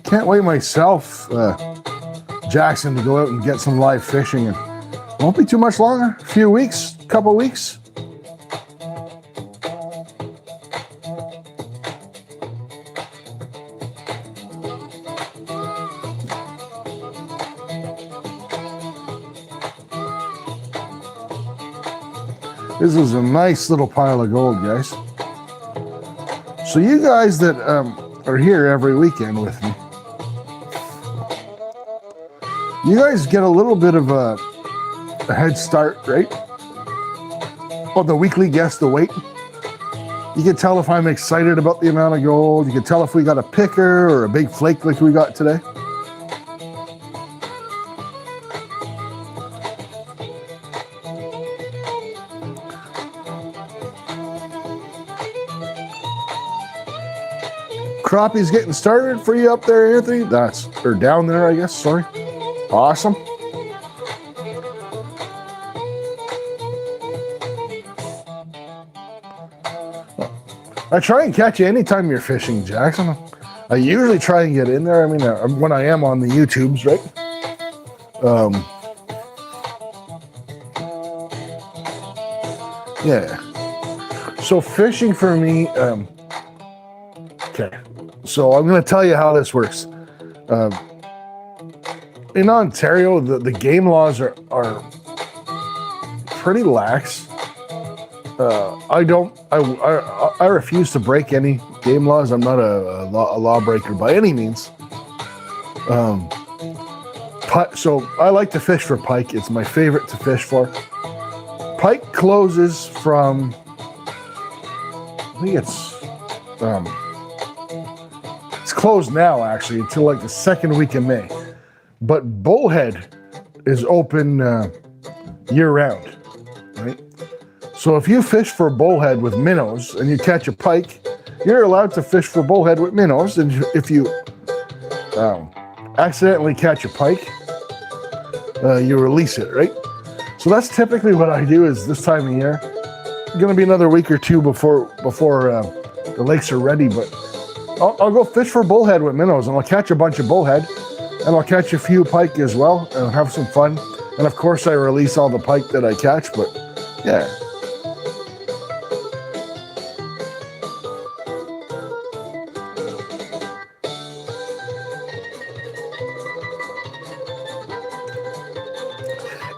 Can't wait myself, Jackson, to go out and get some live fishing. And won't be too much longer, a few weeks, couple weeks. This is a nice little pile of gold, guys. So you guys that are here every weekend with me, you guys get a little bit of a head start, right? On the weekly Guess the Weight. You can tell if I'm excited about the amount of gold. You can tell if we got a picker or a big flake like we got today. Crappie's getting started for you up there, Anthony. Or down there, I guess, sorry. Awesome. I try and catch you anytime you're fishing, Jackson. I usually try and get in there. I mean, when I am on the YouTubes, right? Yeah. So fishing for me, okay. So I'm going to tell you how this works. In Ontario, the game laws are pretty lax. I refuse to break any game laws. I'm not a lawbreaker by any means. So I like to fish for pike. It's my favorite to fish for. Pike closes from, I think it's closed now actually until like the second week in May. But bullhead is open year round, right? So if you fish for bullhead with minnows and you catch a pike, you're allowed to fish for bullhead with minnows. And if you accidentally catch a pike, you release it, right? So that's typically what I do is this time of year. It's going to be another week or two before the lakes are ready, but I'll go fish for bullhead with minnows and I'll catch a bunch of bullhead. And I'll catch a few pike as well and have some fun. And of course I release all the pike that I catch, but yeah.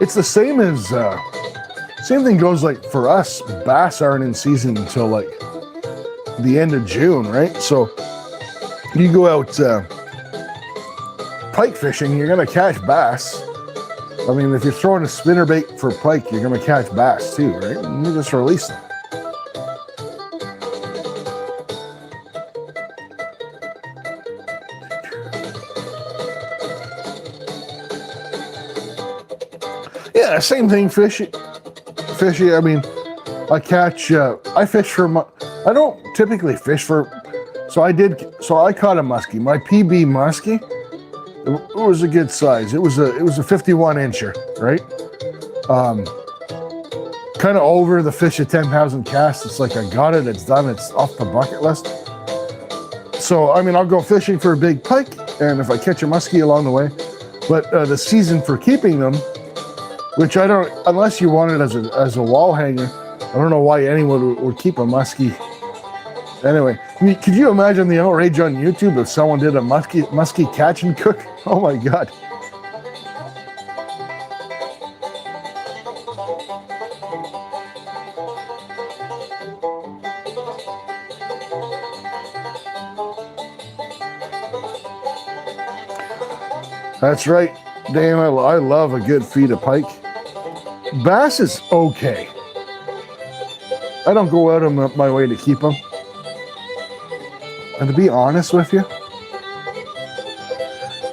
it's the same as, same thing goes like for us, bass aren't in season until like the end of June, right? So you go out pike fishing, you're gonna catch bass. I mean, if you're throwing a spinnerbait for pike, you're gonna catch bass too, right? And you just release them. Yeah, same thing, fishy. I mean, I catch, I fish for, I don't typically fish for, so I caught a muskie. My PB muskie, it was a good size. It was a 51 incher, right? Kind of over the fish at 10,000 casts. It's like, I got it, it's done, it's off the bucket list. So, I mean, I'll go fishing for a big pike, and if I catch a muskie along the way, but the season for keeping them, which I don't, unless you want it as a wall hanger, I don't know why anyone would keep a muskie. Anyway, could you imagine the outrage on YouTube if someone did a muskie catch and cook? Oh my God. That's right, Dan, I love a good feed of pike. Bass is okay. I don't go out of my way to keep them. And to be honest with you,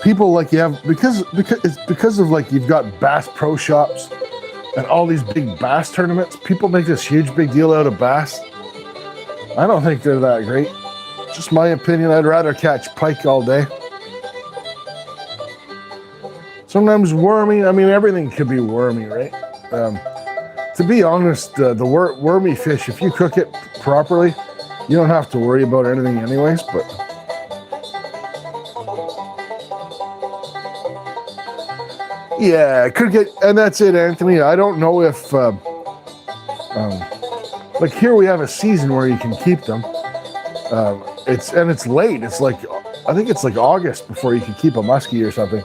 people like you have, because of like you've got bass pro shops and all these big bass tournaments, people make this huge big deal out of bass. I don't think they're that great. Just my opinion, I'd rather catch pike all day. Sometimes wormy, I mean, everything could be wormy, right? To be honest, the wormy fish, if you cook it properly, you don't have to worry about anything anyways, but yeah, could get, and that's it, Anthony. I don't know if, like here we have a season where you can keep them. It's late. It's like, I think it's like August before you can keep a muskie or something.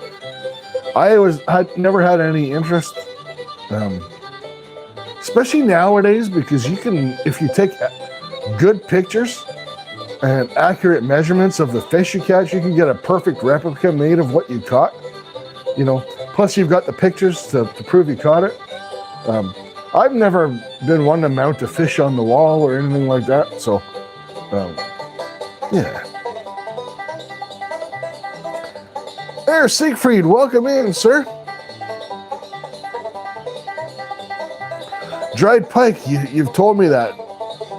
I never had any interest, especially nowadays, because you can, if you take good pictures and accurate measurements of the fish you catch, you can get a perfect replica made of what you caught. You know, plus you've got the pictures to prove you caught it. I've never been one to mount a fish on the wall or anything like that, so yeah. There, Siegfried, welcome in, sir. Dried pike, you've told me that.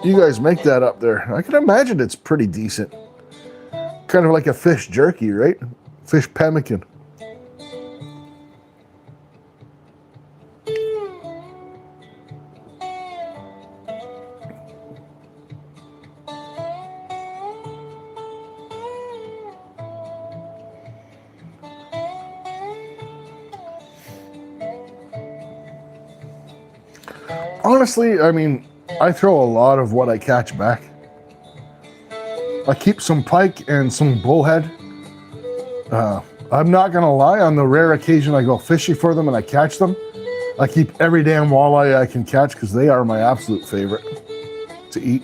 You guys make that up there. I can imagine it's pretty decent. Kind of like a fish jerky, right? Fish pemmican. Honestly, I mean, I throw a lot of what I catch back. I keep some pike and some bullhead. I'm not gonna lie, on the rare occasion I go fishing for them and I catch them, I keep every damn walleye I can catch because they are my absolute favorite to eat.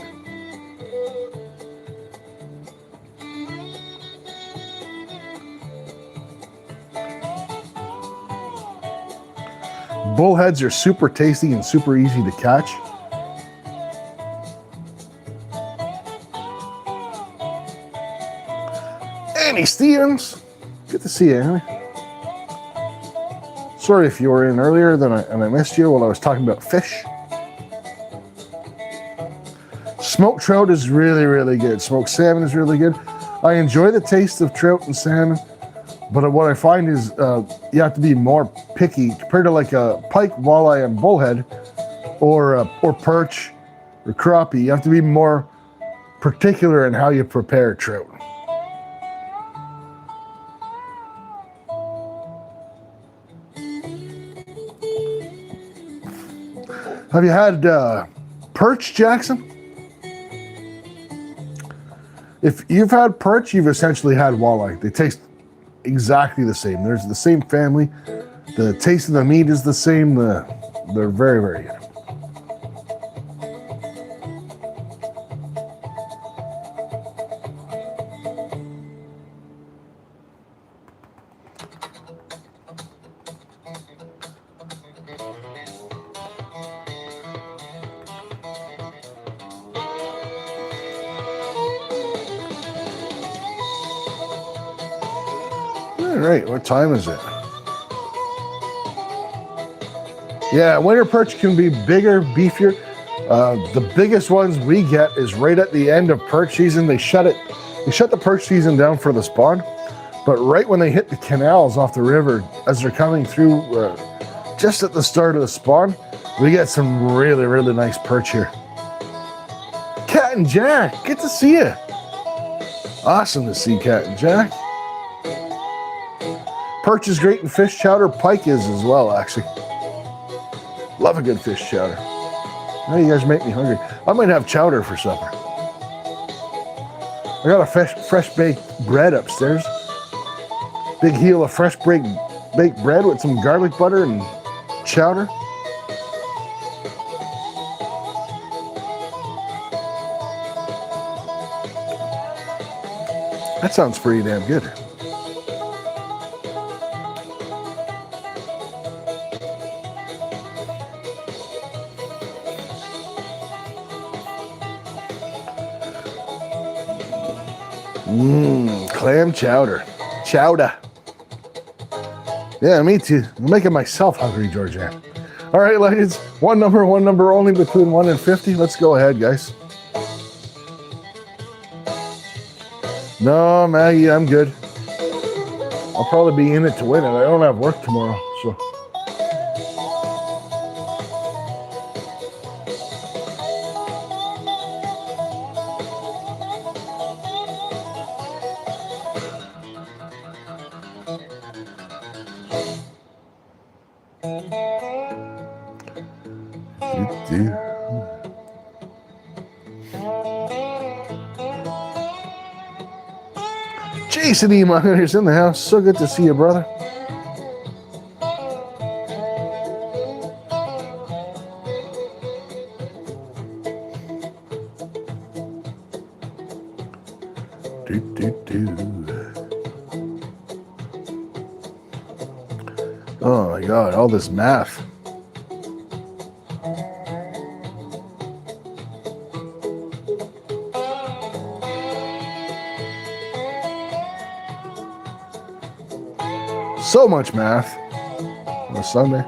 Bullheads are super tasty and super easy to catch. Annie Stevens, good to see you, Annie. Sorry if you were in earlier and I missed you while I was talking about fish. Smoked trout is really, really good. Smoked salmon is really good. I enjoy the taste of trout and salmon, but what I find is you have to be more picky compared to like a pike, walleye, and bullhead, or perch or crappie. You have to be more particular in how you prepare trout. Have you had perch, Jackson? If you've had perch, you've essentially had walleye. They taste exactly the same. There's the same family. The taste of the meat is the same. They're very, very good. All right, what time is it? Yeah, winter perch can be bigger, beefier. The biggest ones we get is right at the end of perch season. They shut the perch season down for the spawn, but right when they hit the canals off the river, as they're coming through, just at the start of the spawn, we get some really, really nice perch here. Cat and Jack, good to see you. Awesome to see Cat and Jack. Perch is great in fish chowder. Pike is as well, actually. Love a good fish chowder. Now you guys make me hungry. I might have chowder for supper. I got a fresh baked bread upstairs. Big heel of fresh baked bread with some garlic butter and chowder. That sounds pretty damn good. Clam chowder. Chowder. Yeah, me too. I'm making myself hungry, Georgianne. All right, ladies. One number only between 1 and 50. Let's go ahead, guys. No, Maggie, I'm good. I'll probably be in it to win it. I don't have work tomorrow, so. Jason E. Myers in the house. So good to see you, brother. Oh my God, all this math. So much math on a Sunday.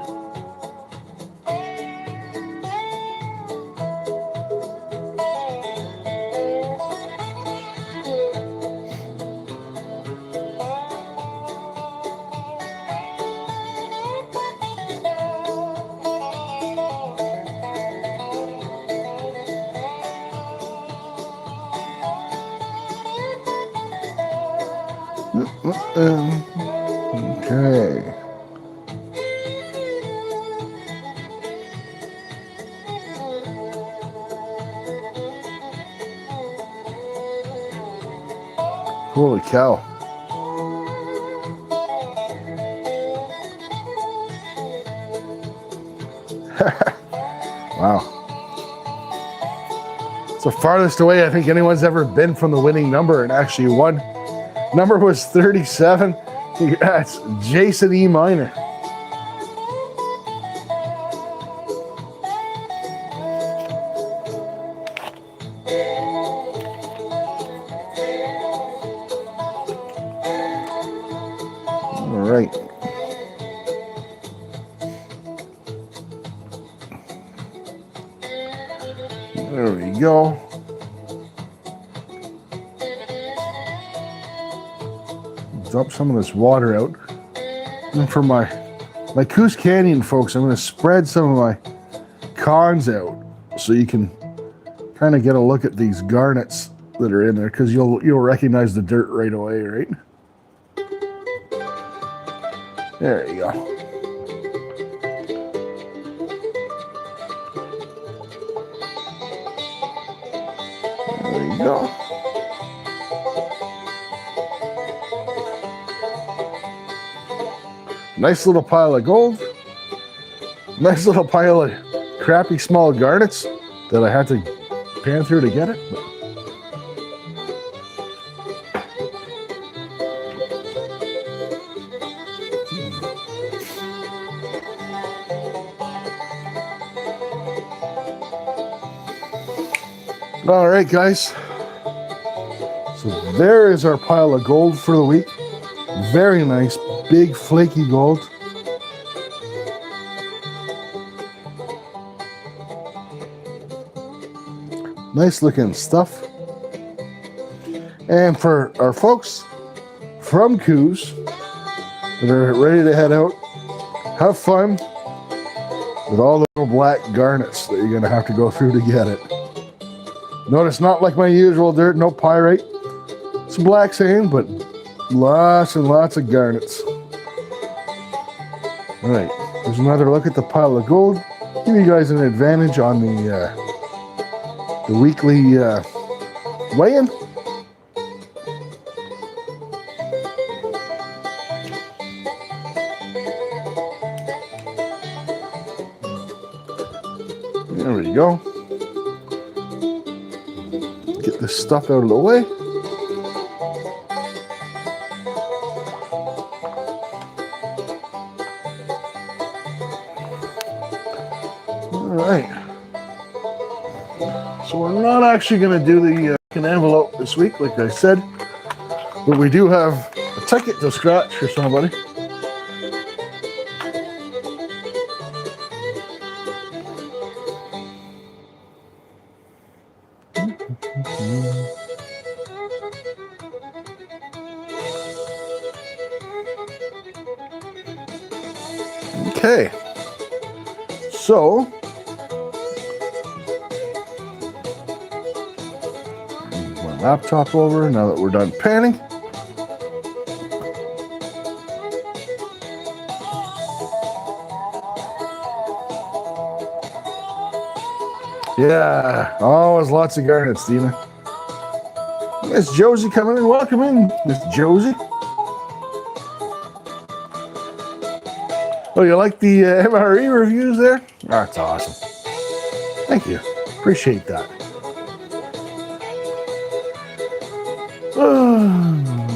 Okay. Holy cow. Wow. It's the farthest away I think anyone's ever been from the winning number and actually won. Number was 37. That's Jason E. Miner. All right. There we go. Dump some of this water out. And for my Coos Canyon folks, I'm going to spread some of my cons out so you can kind of get a look at these garnets that are in there, because you'll recognize the dirt right away, right? There you go. There you go. Nice little pile of gold. Nice little pile of crappy small garnets that I had to pan through to get it. All right, guys. So there is our pile of gold for the week. Very nice, big, flaky gold. Nice looking stuff. And for our folks from Coos that are ready to head out, have fun with all the little black garnets that you're going to have to go through to get it. Notice, not like my usual dirt, no pyrite. It's black sand, but lots and lots of garnets. All right, there's another look at the pile of gold. Give you guys an advantage on the weekly weigh-in. There we go. Get this stuff out of the way. All right. So we're not actually going to do the envelope this week, like I said, but we do have a ticket to scratch for somebody. Okay, so move my laptop over now that we're done panning. Yeah, always lots of garnets, Dina. Miss Josie coming in. Welcome in, Miss Josie. Oh, you like the MRE reviews there? That's awesome. Thank you. Appreciate that.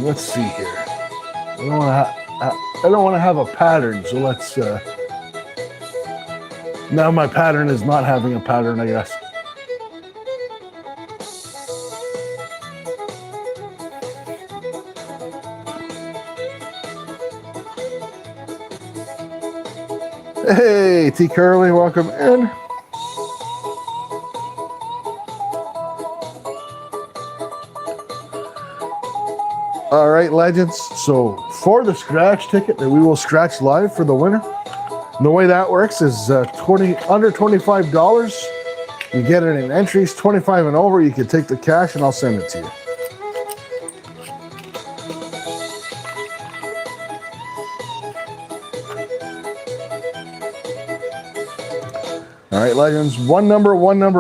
Let's see here. I don't want to have a pattern, so let's. Now my pattern is not having a pattern, I guess. Hey, T. Curly, welcome in. All right, legends. So for the scratch ticket that we will scratch live for the winner, the way that works is under $25. You get it in entries, 25 and over. You can take the cash, and I'll send it to you. All right, legends. One number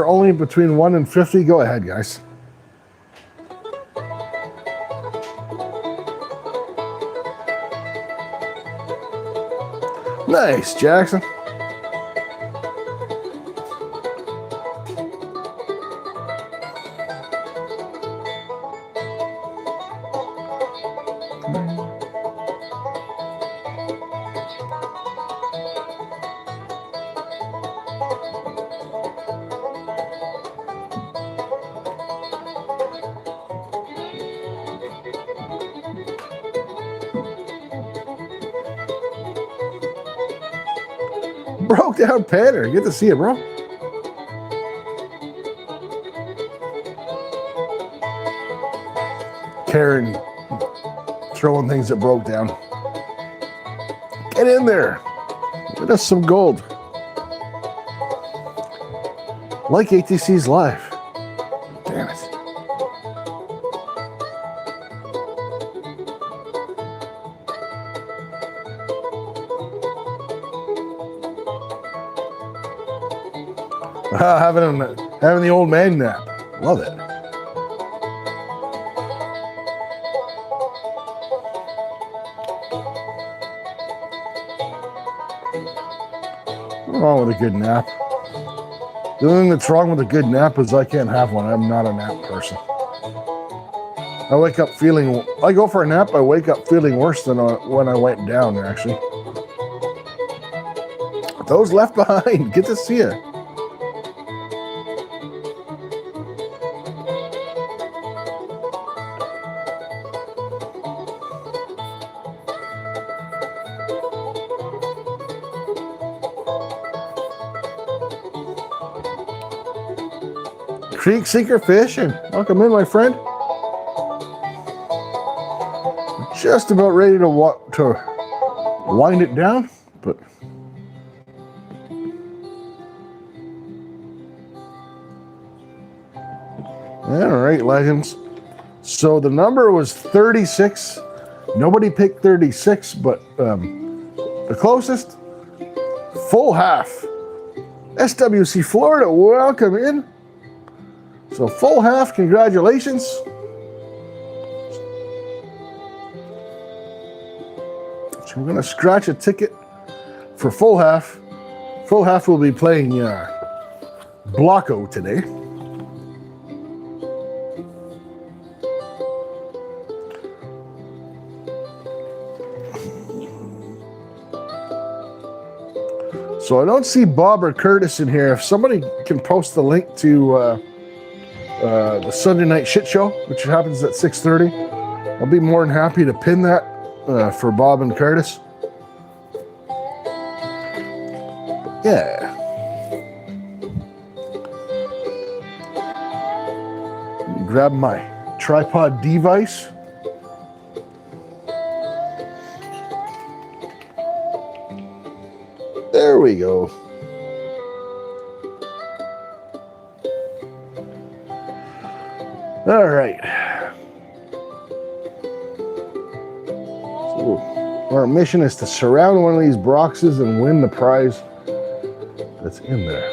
only, between 1 and 50. Go ahead, guys. Nice, Jackson. Broke down pattern. Good to see you, bro. Karen throwing things that broke down. Get in there. Get us some gold. Like ATC's live. Damn it. Having the old man nap. Love it. wrong with a good nap. The only thing that's wrong with a good nap is I can't have one. I'm not a nap person. I wake up feeling, I go for a nap, I wake up feeling worse than when I went down, actually. Those left behind, good to see you. Creek Seeker Fishing, welcome in, my friend. Just about ready to wind it down, but all right, legends. So the number was 36. Nobody picked 36, but the closest, full half. SWC Florida, welcome in. So full half, congratulations. So we're gonna scratch a ticket for full half. Full half will be playing Blocko today. So I don't see Bob or Curtis in here. If somebody can post the link to the Sunday Night Shit Show, which happens at 6:30, I'll be more than happy to pin that for Bob and Curtis. Yeah. Grab my tripod device. There we go. All right. So our mission is to surround one of these boxes and win the prize that's in there.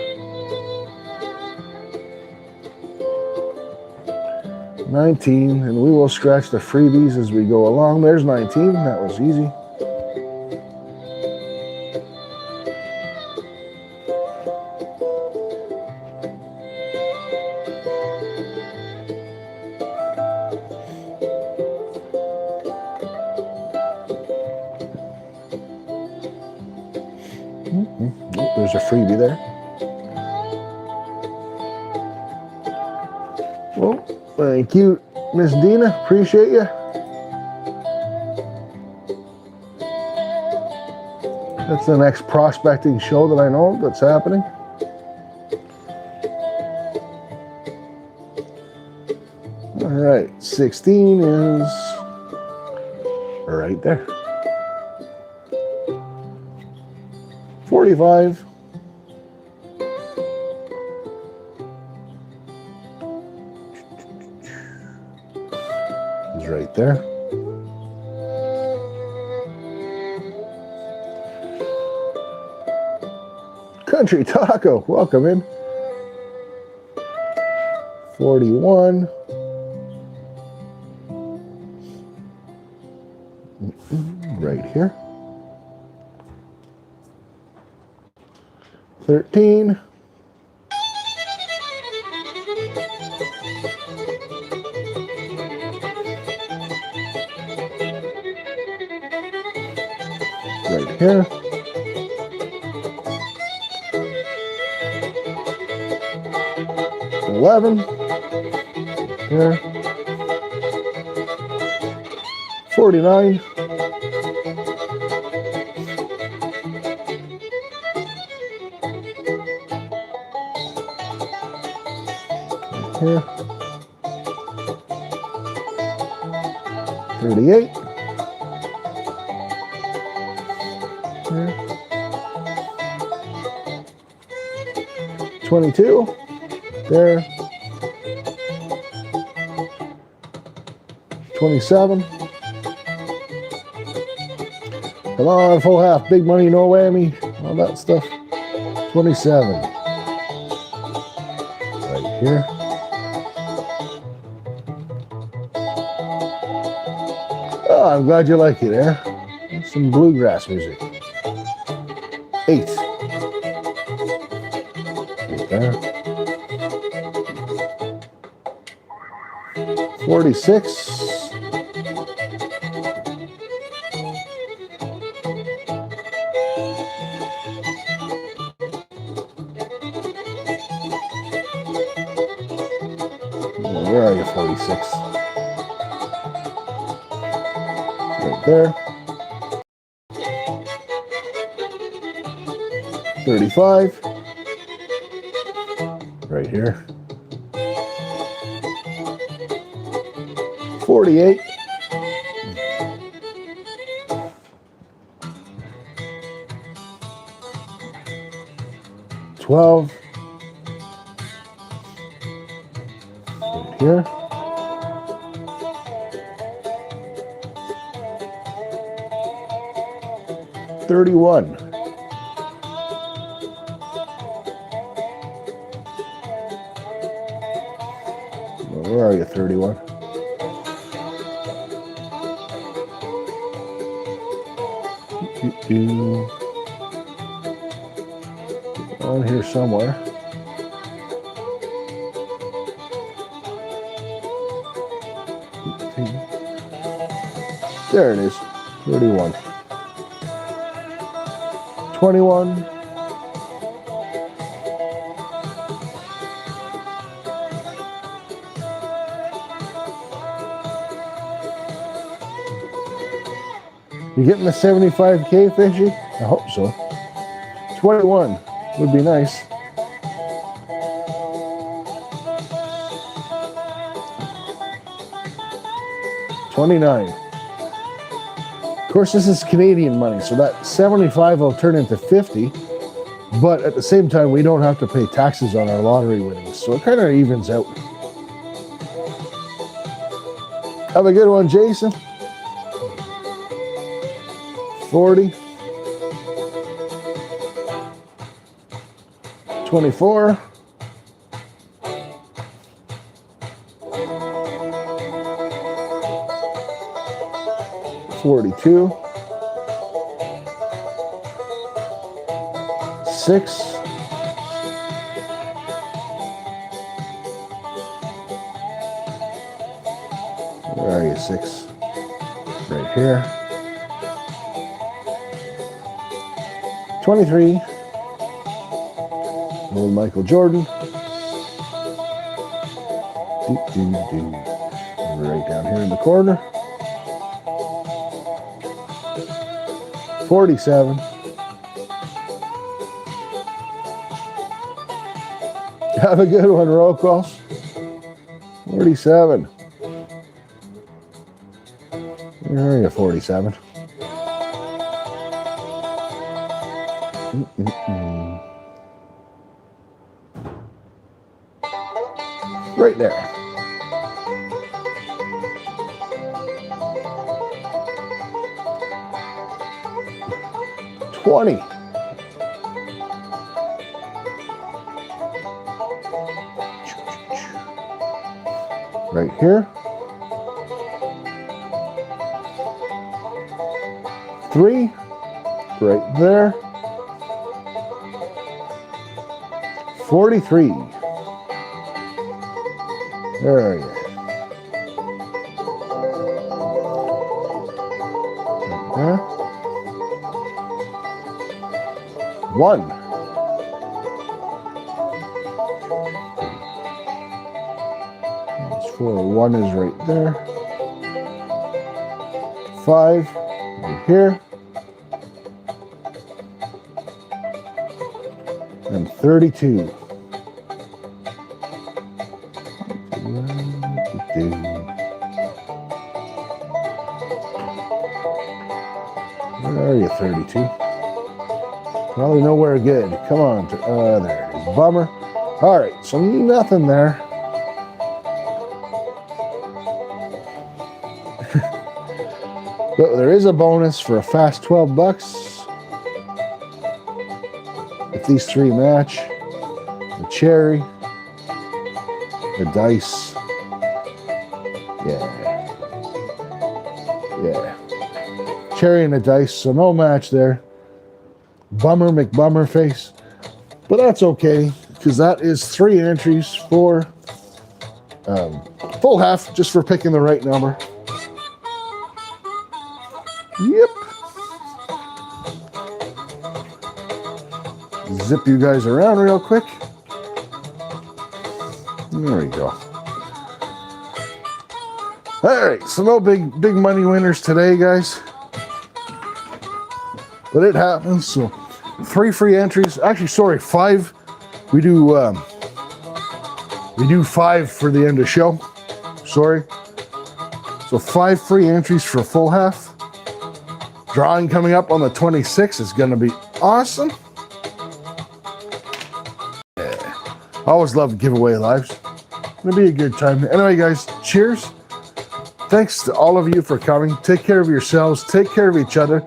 19, and we will scratch the freebies as we go along. There's 19. That was easy. There's a freebie there. Well, thank you, Miss Dina. Appreciate you. That's the next prospecting show that I know that's happening. All right, 16 is right there. 45. Is right there. Country Taco, welcome in. 41. Right here. 13. Right here. 11. Here. 49. Here. 38. Here. 22. There. 27. Come on, full half, big money, no whammy, all that stuff. 27. Right here. Oh, I'm glad you like it, eh? Some bluegrass music. 8. there. 46. Where are you, 46? Right there. 35. Right here. 48. 12. Right here. 31. Where are you, 31? On here somewhere. There it is. 31. 21. You getting the 75K, Fishy? I hope so. 21 would be nice. $29. Of course, this is Canadian money, so that 75 will turn into 50. But at the same time, we don't have to pay taxes on our lottery winnings, so it kind of evens out. Have a good one, Jason. 40. 24. 42. 6. 6? Right here. 23. Old Michael Jordan. Right down here in the corner. 47. Have a good one, roll calls. 47. Where are you, 47? Right there. $20. Right here. 3. Right there. 43. Where are you? Right there. 1. That's 4. 1 is right there. 5. Right here. And 32. Where are you, 32? Probably nowhere good. Come on. There it is. Bummer. All right, so nothing there. But there is a bonus for a fast $12. If these 3 match, the cherry, the dice, yeah, cherry and the dice, so no match there. Bummer McBummer face, but that's okay. because that is 3 entries for full half, just for picking the right number. Yep. Zip you guys around real quick. There we go. All right, so no big money winners today, guys. But it happens. So 3 free entries. Actually, sorry, 5. We do 5 for the end of show. Sorry. So 5 free entries for full half. Drawing coming up on the 26th is going to be awesome. Yeah. Always love giveaway lives. It'll be a good time. Anyway, guys, cheers. Thanks to all of you for coming. Take care of yourselves. Take care of each other.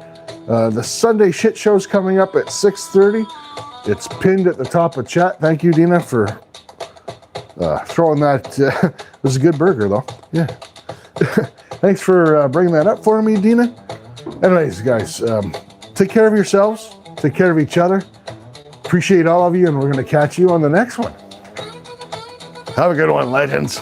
The Sunday shit show's coming up at 6:30. It's pinned at the top of chat. Thank you, Dina, for throwing that. It was a good burger, though. Yeah. Thanks for bringing that up for me, Dina. Anyways, guys, take care of yourselves. Take care of each other. Appreciate all of you, and we're going to catch you on the next one. Have a good one, legends.